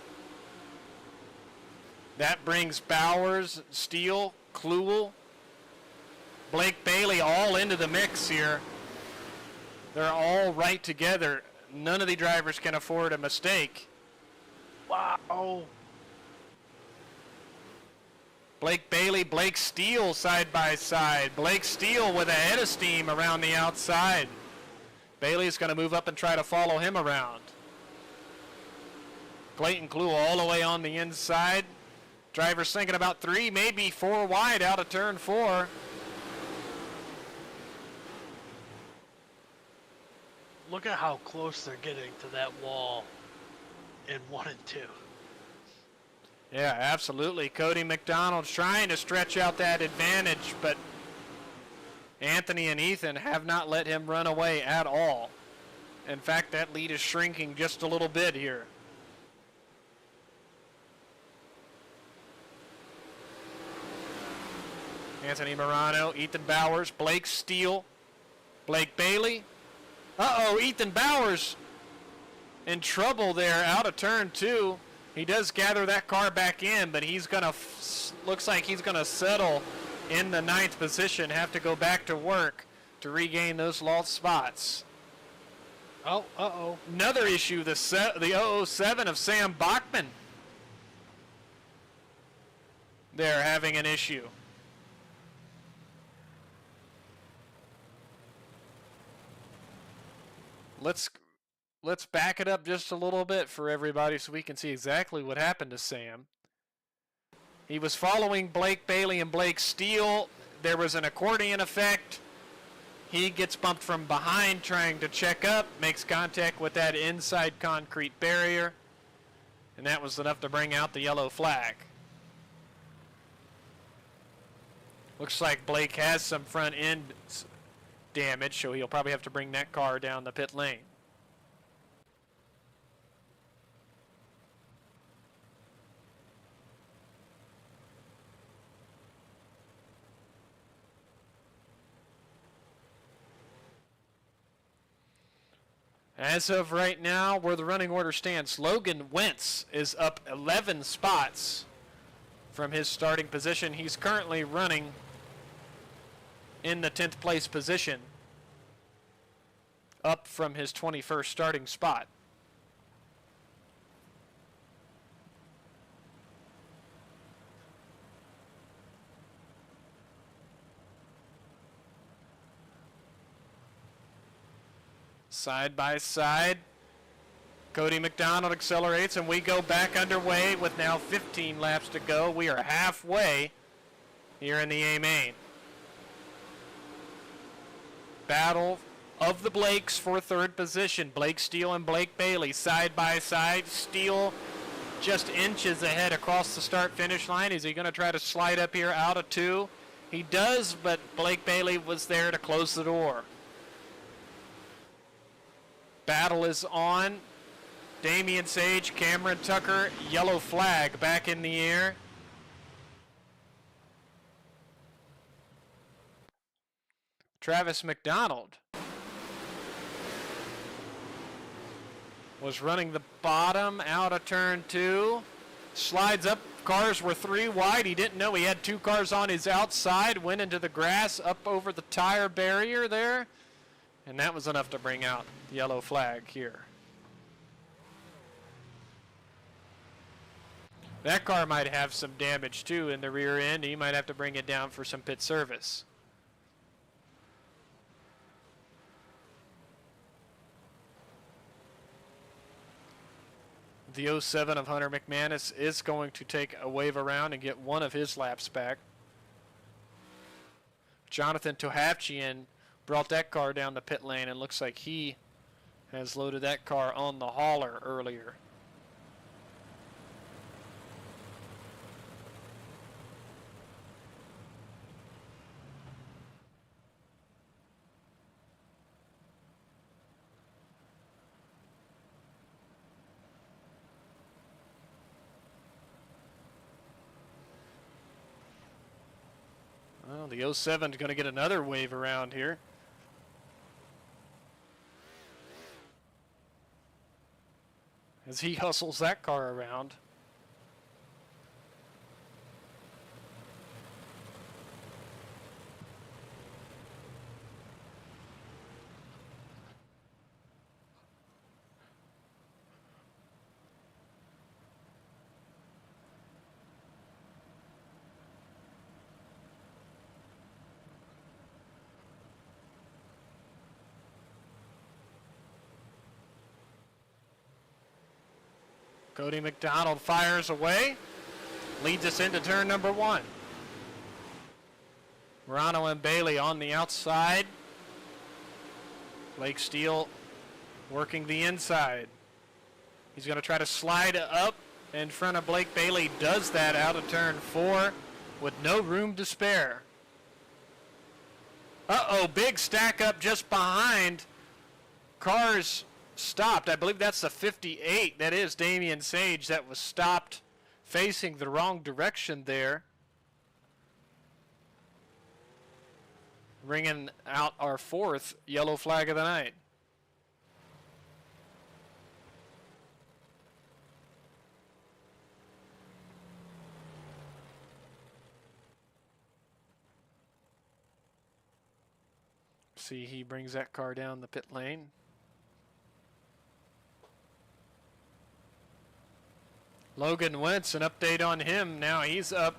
That brings Bowers, Steele, Kluel, Blake Bailey all into the mix here. They're all right together. None of the drivers can afford a mistake. Wow. Blake Bailey, Blake Steele side by side. Blake Steele with a head of steam around the outside. Bailey's going to move up and try to follow him around. Clayton Kluel all the way on the inside. Drivers thinking about 3, maybe 4 wide out of turn 4. Look at how close they're getting to that wall in 1 and 2. Yeah, absolutely. Cody McDonald trying to stretch out that advantage, but Anthony and Ethan have not let him run away at all. In fact, that lead is shrinking just a little bit here. Anthony Morano, Ethan Bowers, Blake Steele, Blake Bailey. Uh-oh, Ethan Bowers in trouble there out of turn 2. He does gather that car back in, but he's going to, looks like he's going to settle in the 9th position, have to go back to work to regain those lost spots. Oh, uh-oh. Another issue, the 007 of Sam Bachman. They're having an issue. Let's back it up just a little bit for everybody so we can see exactly what happened to Sam. He was following Blake Bailey and Blake Steele. There was an accordion effect. He gets bumped from behind trying to check up, makes contact with that inside concrete barrier, and that was enough to bring out the yellow flag. Looks like Blake has some front end damage, so he'll probably have to bring that car down the pit lane. As of right now, where the running order stands, Logan Wentz is up 11 spots from his starting position. He's currently running in the 10th place position, up from his 21st starting spot. Side by side, Cody McDonald accelerates, and we go back underway with now 15 laps to go. We are halfway here in the A main. Battle of the Blakes for 3rd position. Blake Steele and Blake Bailey side by side. Steele just inches ahead across the start-finish line. Is he going to try to slide up here out of 2? He does, but Blake Bailey was there to close the door. Battle is on. Damian Sage, Cameron Tucker, yellow flag back in the air. Travis McDonald was running the bottom out of turn 2. Slides up. Cars were 3 wide. He didn't know he had 2 cars on his outside. Went into the grass up over the tire barrier there. And that was enough to bring out the yellow flag here. That car might have some damage too in the rear end. He might have to bring it down for some pit service. The 07 of Hunter McManus is going to take a wave around and get one of his laps back. Jonathan Tohavchian brought that car down the pit lane, and looks like he has loaded that car on the hauler earlier. Well, the 07 is going to get another wave around here. As he hustles that car around. Cody McDonald fires away, leads us into turn number 1. Morano and Bailey on the outside. Blake Steele working the inside. He's going to try to slide up in front of Blake Bailey. Does that out of turn 4 with no room to spare. Uh-oh, big stack up just behind. Cars stopped. I believe that's the 58. That is Damian Sage that was stopped facing the wrong direction there. Ringing out our 4th yellow flag of the night. See, he brings that car down the pit lane. Logan Wentz, an update on him. Now he's up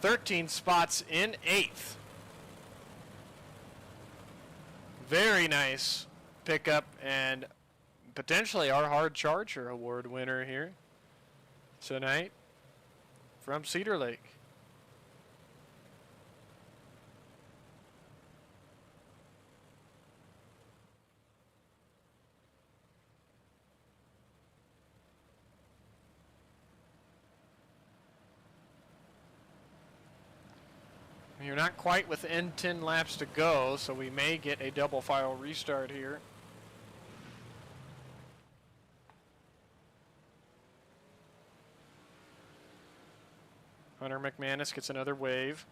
13 spots in 8th. Very nice pickup and potentially our Hard Charger Award winner here tonight from Cedar Lake. You're not quite within 10 laps to go, so we may get a double file restart here. Hunter McManus gets another wave.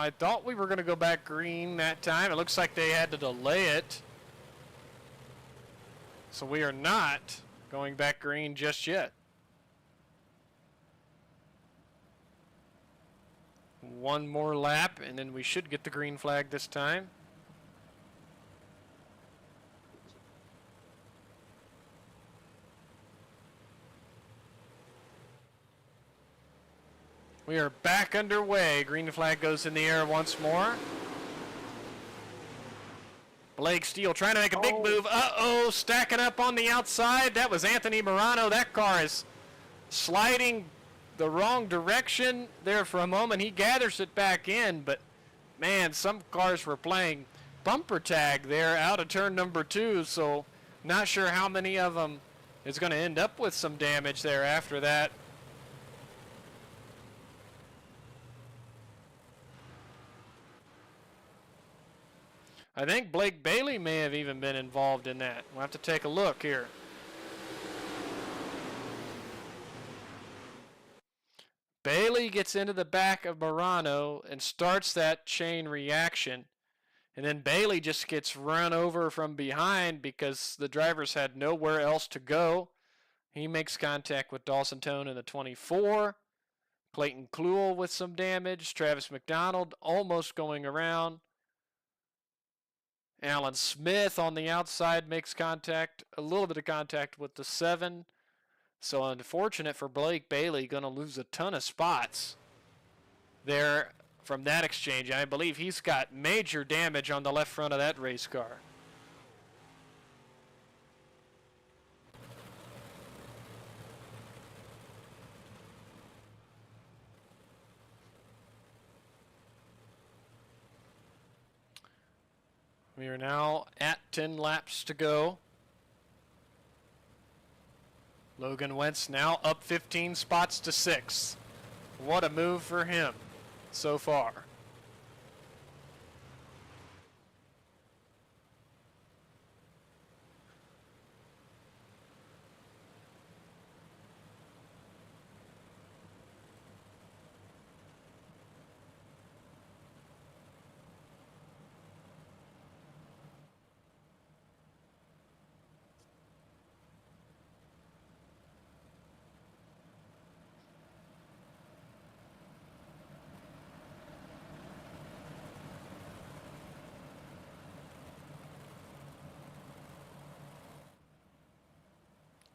I thought we were going to go back green that time. It looks like they had to delay it. So we are not going back green just yet. One more lap, and then we should get the green flag this time. We are back underway. Green flag goes in the air once more. Blake Steele trying to make a big move. Uh-oh, stacking up on the outside. That was Anthony Morano. That car is sliding the wrong direction there for a moment. He gathers it back in, but man, some cars were playing bumper tag there out of turn number 2, so not sure how many of them is going to end up with some damage there after that. I think Blake Bailey may have even been involved in that. We'll have to take a look here. Bailey gets into the back of Morano and starts that chain reaction. And then Bailey just gets run over from behind because the drivers had nowhere else to go. He makes contact with Dawson Tone in the 24. Clayton Kluel with some damage. Travis McDonald almost going around. Alan Smith on the outside makes contact, a little bit of contact with the 7. So unfortunate for Blake Bailey, going to lose a ton of spots there from that exchange. I believe he's got major damage on the left front of that race car. We are now at 10 laps to go. Logan Wentz now up 15 spots to 6th. What a move for him so far.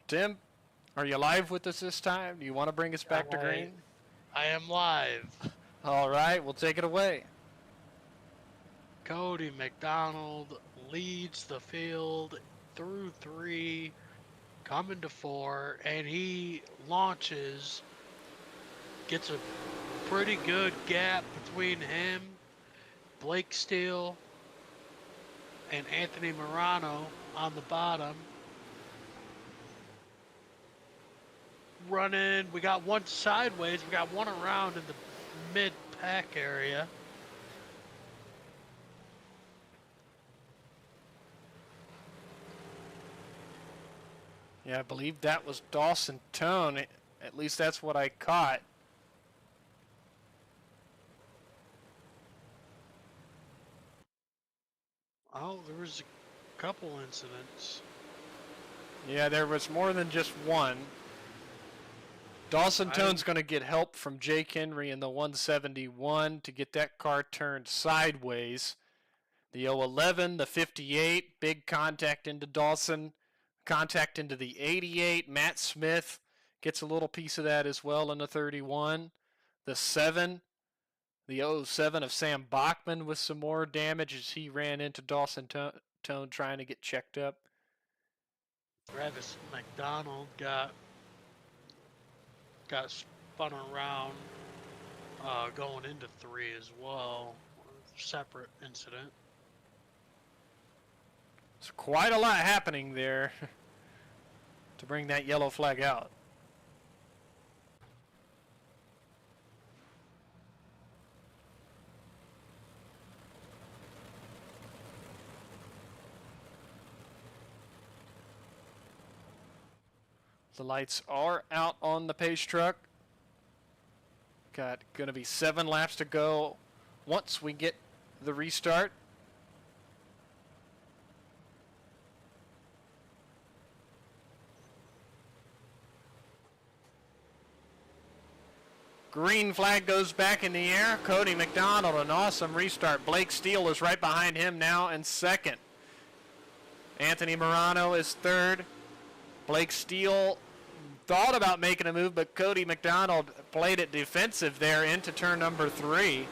Tim, are you live with us this time? Do you want to bring us back to green? I am live. All right, we'll take it away. Cody McDonald leads the field through 3, coming to 4, and he launches, gets a pretty good gap between him, Blake Steele, and Anthony Morano on the bottom. Running, we got one sideways, we got one around in the mid-pack area. Yeah, I believe that was Dawson Tone. At least that's what I caught. Oh, there was a couple incidents. Yeah, there was more than just one. Dawson Tone's going to get help from Jake Henry in the 171 to get that car turned sideways. The 011, the 58, big contact into Dawson, contact into the 88. Matt Smith gets a little piece of that as well in the 31. The 7, the 07 of Sam Bachman with some more damage as he ran into Dawson Tone trying to get checked up. Travis McDonald got spun around going into 3 as well. Separate incident. There's quite a lot happening there to bring that yellow flag out. The lights are out on the pace truck. Got going to be 7 laps to go once we get the restart. Green flag goes back in the air. Cody McDonald, an awesome restart. Blake Steele is right behind him now in second. Anthony Morano is third. Blake Steele thought about making a move, but Cody McDonald played it defensive there into turn number 3.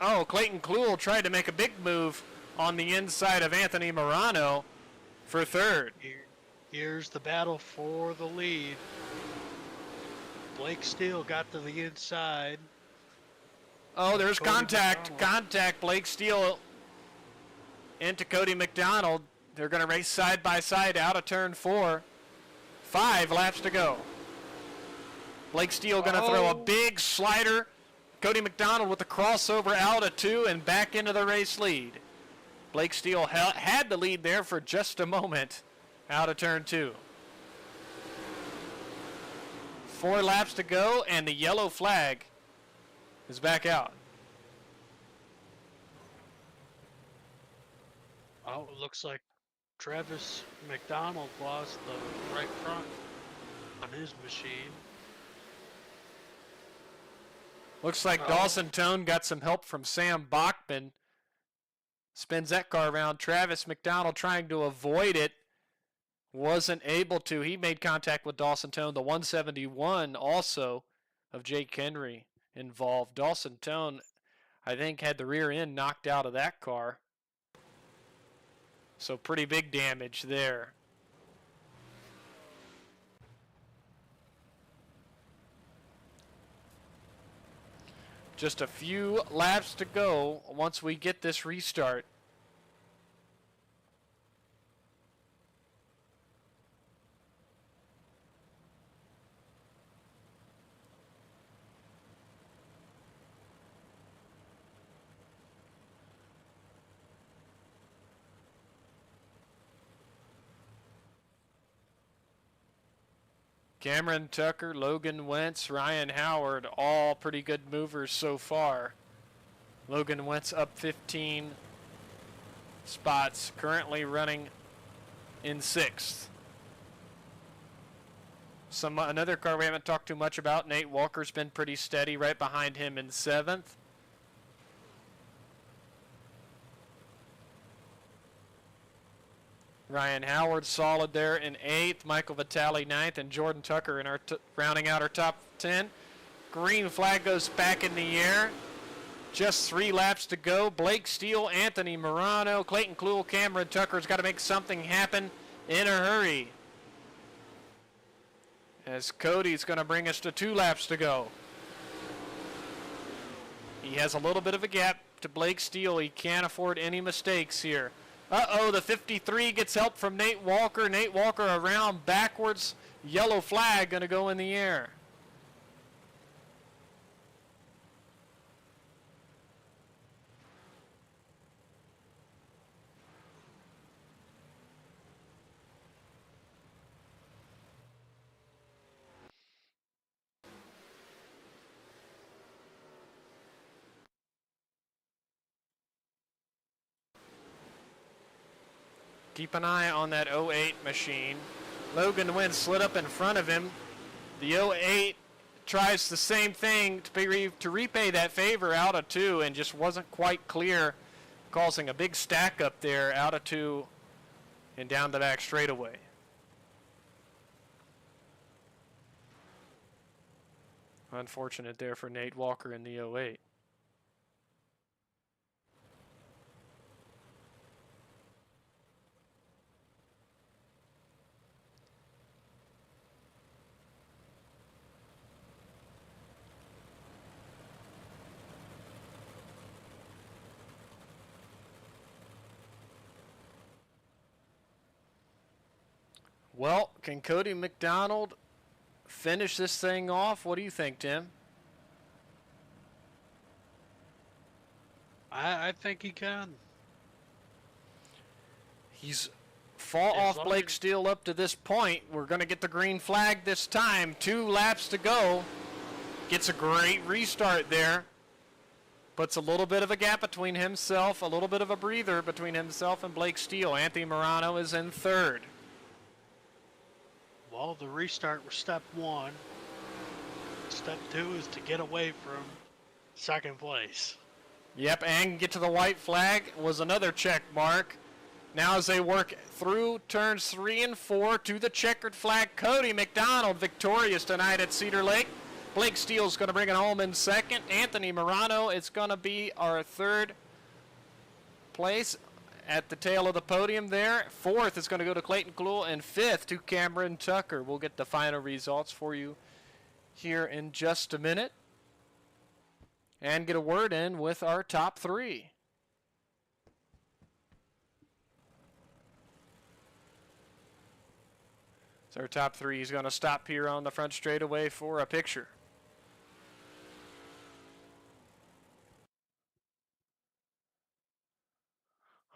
Oh, Clayton Kluhl tried to make a big move on the inside of Anthony Morano for third. Here's the battle for the lead. Blake Steele got to the inside. Oh, there's contact. Contact. Blake Steele into Cody McDonald. They're going to race side by side out of turn 4. 5 laps to go. Blake Steele going to throw a big slider. Cody McDonald with the crossover out of 2 and back into the race lead. Blake Steele had the lead there for just a moment out of turn 2. 4 laps to go and the yellow flag is back out. Oh, it looks like Travis McDonald lost the right front on his machine. Looks like Dawson Tone got some help from Sam Bachman. Spins that car around. Travis McDonald trying to avoid it. Wasn't able to. He made contact with Dawson Tone. The 171 also of Jake Henry involved. Dawson Tone, I think, had the rear end knocked out of that car. So pretty big damage there. Just a few laps to go once we get this restart. Cameron Tucker, Logan Wentz, Ryan Howard, all pretty good movers so far. Logan Wentz up 15 spots, currently running in 6th. Another car we haven't talked too much about, Nate Walker's been pretty steady right behind him in 7th. Ryan Howard solid there in 8th. Michael Vitale 9th. And Jordan Tucker in our rounding out our top 10. Green flag goes back in the air. Just 3 laps to go. Blake Steele, Anthony Morano, Clayton Kluhl, Cameron Tucker's got to make something happen in a hurry. As Cody's going to bring us to 2 laps to go. He has a little bit of a gap to Blake Steele. He can't afford any mistakes here. Uh-oh, the 53 gets help from Nate Walker. Nate Walker around backwards. Yellow flag going to go in the air. Keep an eye on that 08 machine. Logan Wentz slid up in front of him. The 08 tries the same thing to repay that favor out of 2 and just wasn't quite clear, causing a big stack up there out of 2 and down the back straightaway. Unfortunate there for Nate Walker in the 08. Well, can Cody McDonald finish this thing off? What do you think, Tim? I think he can. He's fought off Blake Steele up to this point. We're going to get the green flag this time. 2 laps to go. Gets a great restart there. Puts a little bit of a gap between himself, a little bit of a breather between himself and Blake Steele. Anthony Morano is in 3rd. Well, the restart was step 1. Step 2 is to get away from 2nd place. Yep, and get to the white flag was another check mark. Now as they work through turns 3 and 4 to the checkered flag, Cody McDonald victorious tonight at Cedar Lake. Blake Steele's going to bring it home in 2nd. Anthony Morano is going to be our 3rd place at the tail of the podium there. 4th is going to go to Clayton Kluhl, and 5th to Cameron Tucker. We'll get the final results for you here in just a minute and get a word in with our top 3. So our top 3 is going to stop here on the front straightaway for a picture.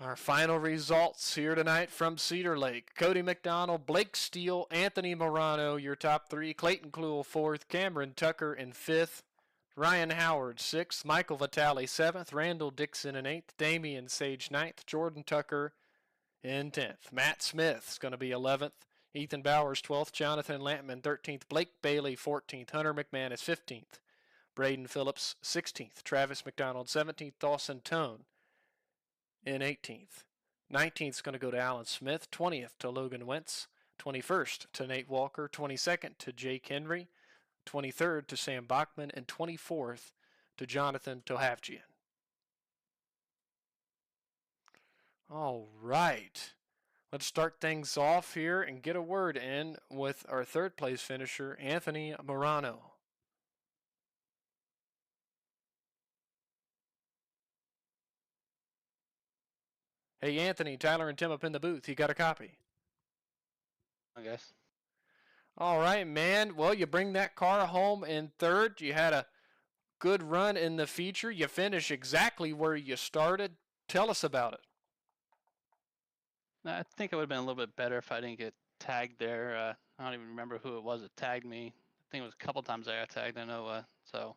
Our final results here tonight from Cedar Lake. Cody McDonald, Blake Steele, Anthony Morano, your top 3. Clayton Kluhl, 4th. Cameron Tucker in 5th. Ryan Howard, 6th. Michael Vitale, 7th. Randall Dixon in 8th. Damian Sage, 9th. Jordan Tucker in 10th. Matt Smith is going to be 11th. Ethan Bowers, 12th. Jonathan Lampman, 13th. Blake Bailey, 14th. Hunter McManus, 15th. Braden Phillips, 16th. Travis McDonald, 17th. Dawson Tone in 18th. 19th is going to go to Alan Smith. 20th to Logan Wentz. 21st to Nate Walker. 22nd to Jake Henry. 23rd to Sam Bachman. And 24th to Jonathan Tohavjian. All right. Let's start things off here and get a word in with our 3rd place finisher, Anthony Morano. Hey, Anthony, Tyler, and Tim up in the booth. You got a copy? I guess. All right, man. Well, you bring that car home in 3rd. You had a good run in the feature. You finished exactly where you started. Tell us about it. I think it would have been a little bit better if I didn't get tagged there. I don't even remember who it was that tagged me. I think it was a couple times I got tagged. I know. So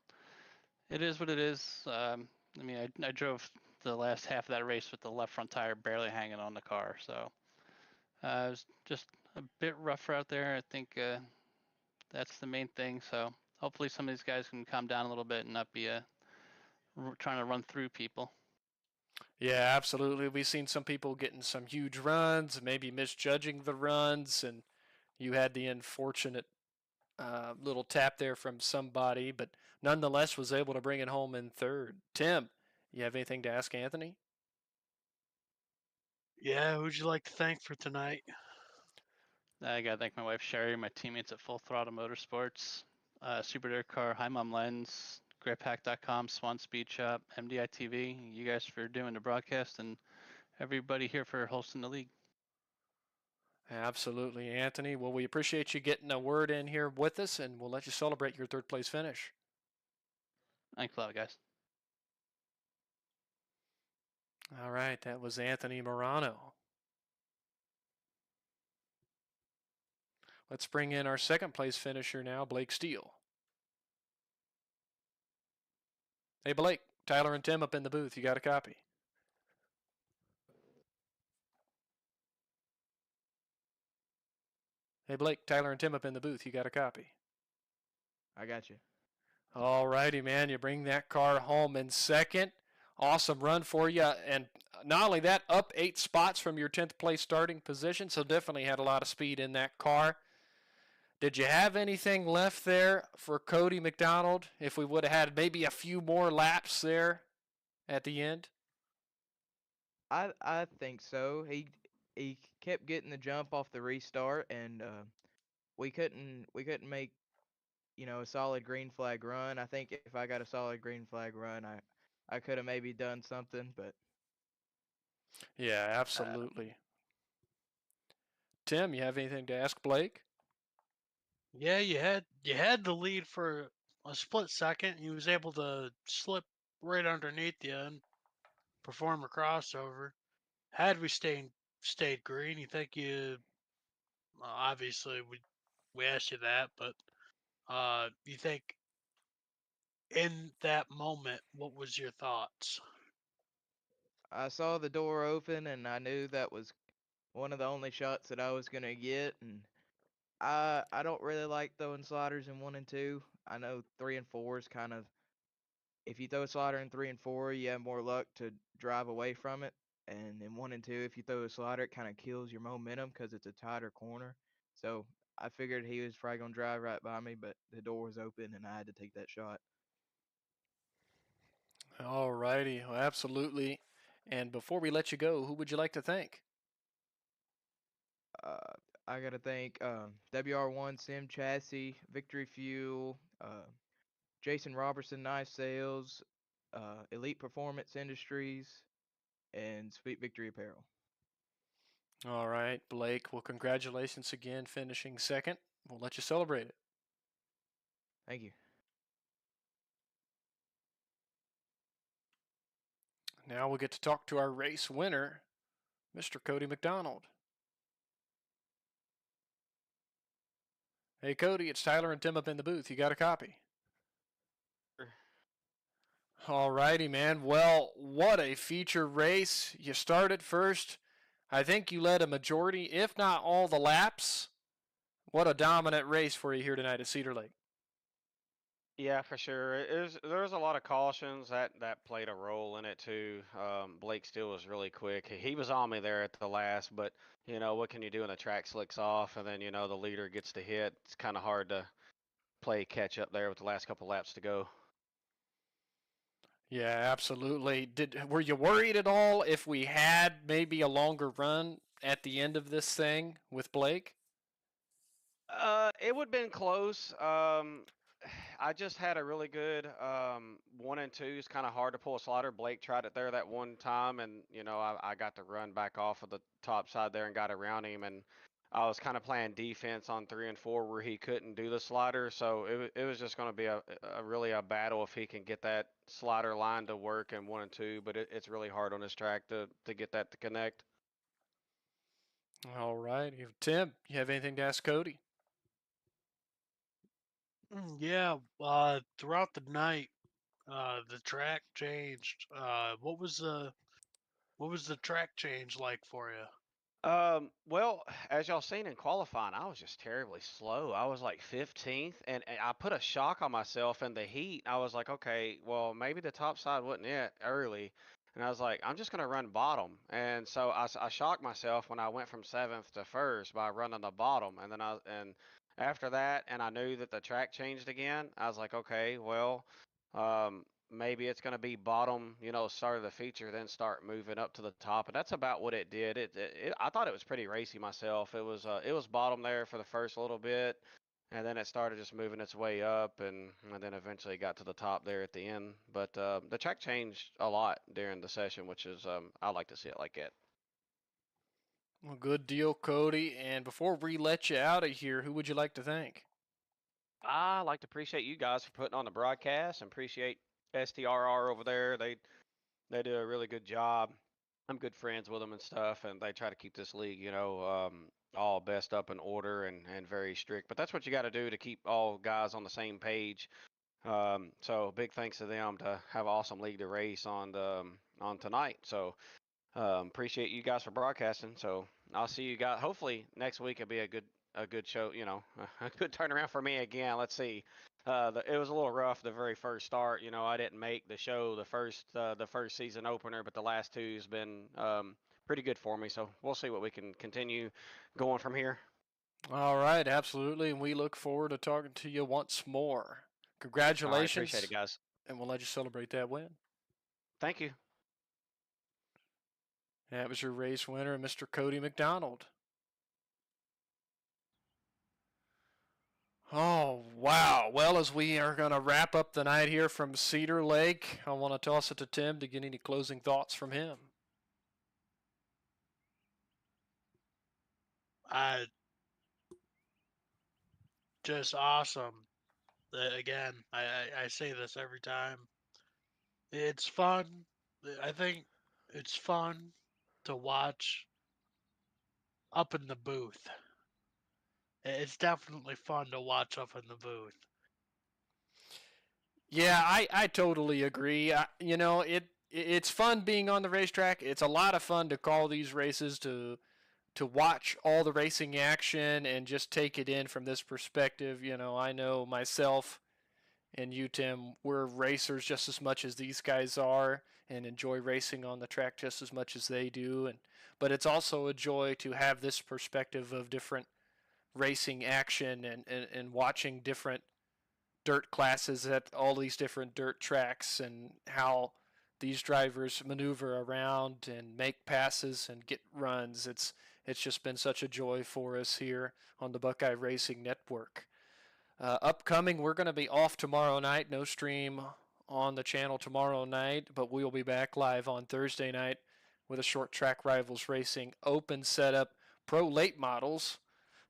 it is what it is. I mean, I drove the last half of that race with the left front tire barely hanging on the car. So it was just a bit rougher out there. I think that's the main thing. So hopefully some of these guys can calm down a little bit and not be trying to run through people. Yeah, absolutely. We've seen some people getting some huge runs, maybe misjudging the runs, and you had the unfortunate little tap there from somebody, but nonetheless was able to bring it home in 3rd. Tim, you have anything to ask Anthony? Yeah, who'd you like to thank for tonight? I got to thank my wife, Sherry, my teammates at Full Throttle Motorsports, Super Dirt Car, Hi Mom Lens, GripHack.com, Swan Speed Shop, MDI TV. You guys for doing the broadcast, and everybody here for hosting the league. Absolutely, Anthony. Well, we appreciate you getting a word in here with us, and we'll let you celebrate your third place finish. Thanks a lot, guys. All right, that was Anthony Morano. Let's bring in our second place finisher now, Blake Steele. Hey, Blake, Tyler and Tim up in the booth. You got a copy? Hey, Blake, Tyler and Tim up in the booth. You got a copy? I got you. All righty, man. You bring that car home in second. Awesome run for you. And not only that, up 8 spots from your 10th place starting position, so definitely had a lot of speed in that car. Did you have anything left there for Cody McDonald if we would have had maybe a few more laps there at the end? I think so. He kept getting the jump off the restart, and we couldn't make a solid green flag run. I think if I got a solid green flag run, I could have maybe done something, but Yeah, absolutely. Tim, you have anything to ask Blake? Yeah, you had the lead for a split second. He was able to slip right underneath you and perform a crossover. Had we stayed green, you think you obviously we asked you that, but you think in that moment, what was your thoughts? I saw the door open, and I knew that was one of the only shots that I was gonna get. And I don't really like throwing sliders in 1 and 2. I know 3 and 4 is kind of, if you throw a slider in 3 and 4, you have more luck to drive away from it. And in 1 and 2, if you throw a slider, it kind of kills your momentum because it's a tighter corner. So I figured he was probably gonna drive right by me, but the door was open and I had to take that shot. All righty, well, absolutely. And before we let you go, who would you like to thank? Uh, I gotta thank WR1 Sim Chassis, Victory Fuel, Jason Robertson Knife Sales, Elite Performance Industries, and Sweet Victory Apparel. All right, Blake. Well, congratulations again, finishing second. We'll let you celebrate it. Thank you. Now we'll get to talk to our race winner, Mr. Cody McDonald. Hey, Cody, it's Tyler and Tim up in the booth. You got a copy? All righty, man. Well, what a feature race. You started first. I think you led a majority, if not all the laps. What a dominant race for you here tonight at Cedar Lake. Yeah, for sure. There was a lot of cautions that played a role in it too. Blake Steele was really quick. He was on me there at the last, but what can you do when the track slicks off and then the leader gets to hit? It's kind of hard to play catch up there with the last couple laps to go. Yeah, absolutely. Were you worried at all if we had maybe a longer run at the end of this thing with Blake? It would have been close. I just had a really good 1 and 2. It's kind of hard to pull a slider. Blake tried it there that one time, and I got to run back off of the top side there and got around him, and I was kind of playing defense on 3 and 4 where he couldn't do the slider. So it was just going to be a really a battle if he can get that slider line to work in 1 and 2. But it's really hard on this track to get that to connect. All right. Tim, you have anything to ask Cody? Yeah, throughout the night, the track changed. What was the track change like for you? Well, as y'all seen in qualifying, I was just terribly slow. I was like 15th, and I put a shock on myself in the heat. I was like, okay, well, maybe the top side wasn't it early. And I was like, I'm just going to run bottom. And so I shocked myself when I went from 7th to 1st by running the bottom. And after that, and I knew that the track changed again, I was like, okay, well, maybe it's going to be bottom, start of the feature, then start moving up to the top, and that's about what it did. I thought it was pretty racy myself. It was bottom there for the first little bit, and then it started just moving its way up, and then eventually got to the top there at the end. But the track changed a lot during the session, which is I like to see it like that. Well, good deal, Cody. And before we let you out of here, who would you like to thank? I like to appreciate you guys for putting on the broadcast, and appreciate STRR over there. They do a really good job. I'm good friends with them and stuff, and they try to keep this league, all best up in order and very strict. But that's what you got to do to keep all guys on the same page. So big thanks to them to have an awesome league to race on tonight. So appreciate you guys for broadcasting. So I'll see you guys. Hopefully next week will be a good show. A good turnaround for me again. Let's see. It was a little rough the very first start. I didn't make the show the first season opener, but the last two's been pretty good for me. So we'll see what we can continue going from here. All right, absolutely. And we look forward to talking to you once more. All right, Congratulations. appreciate it, guys. And we'll let you celebrate that win. Thank you. That was your race winner, Mr. Cody McDonald. Oh, wow. Well, as we are going to wrap up the night here from Cedar Lake, I want to toss it to Tim to get any closing thoughts from him. Just awesome. Again, I say this every time. It's fun. I think it's fun to watch up in the booth. It's definitely fun to watch up in the booth. Yeah, I totally agree. It's fun being on the racetrack. It's a lot of fun to call these races, to watch all the racing action and just take it in from this perspective. I know myself and you, Tim, we're racers just as much as these guys are and enjoy racing on the track just as much as they do. But it's also a joy to have this perspective of different racing action and watching different dirt classes at all these different dirt tracks and how these drivers maneuver around and make passes and get runs. It's just been such a joy for us here on the Buckeye Racing Network. Upcoming, we're going to be off tomorrow night. No stream on the channel tomorrow night, but we'll be back live on Thursday night with a Short Track Rivals Racing Open Setup Pro Late Models.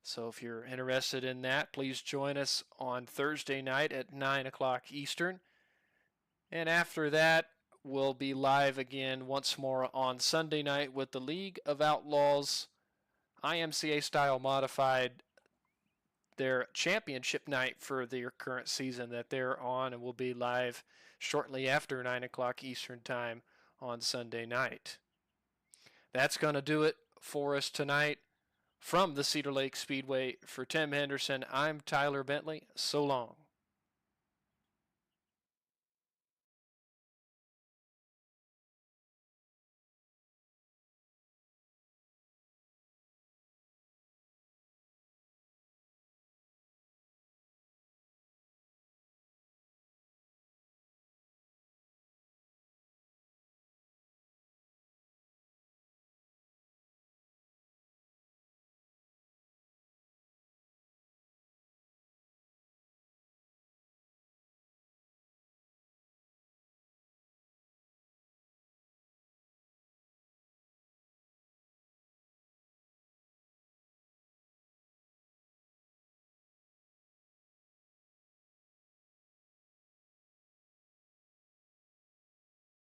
So if you're interested in that, please join us on Thursday night at 9 o'clock Eastern. And after that, we'll be live again once more on Sunday night with the League of Outlaws IMCA style modified, their championship night for their current season that they're on, and will be live shortly after 9 o'clock Eastern time on Sunday night. That's going to do it for us tonight. From the Cedar Lake Speedway, for Tim Henderson, I'm Tyler Bentley. So long.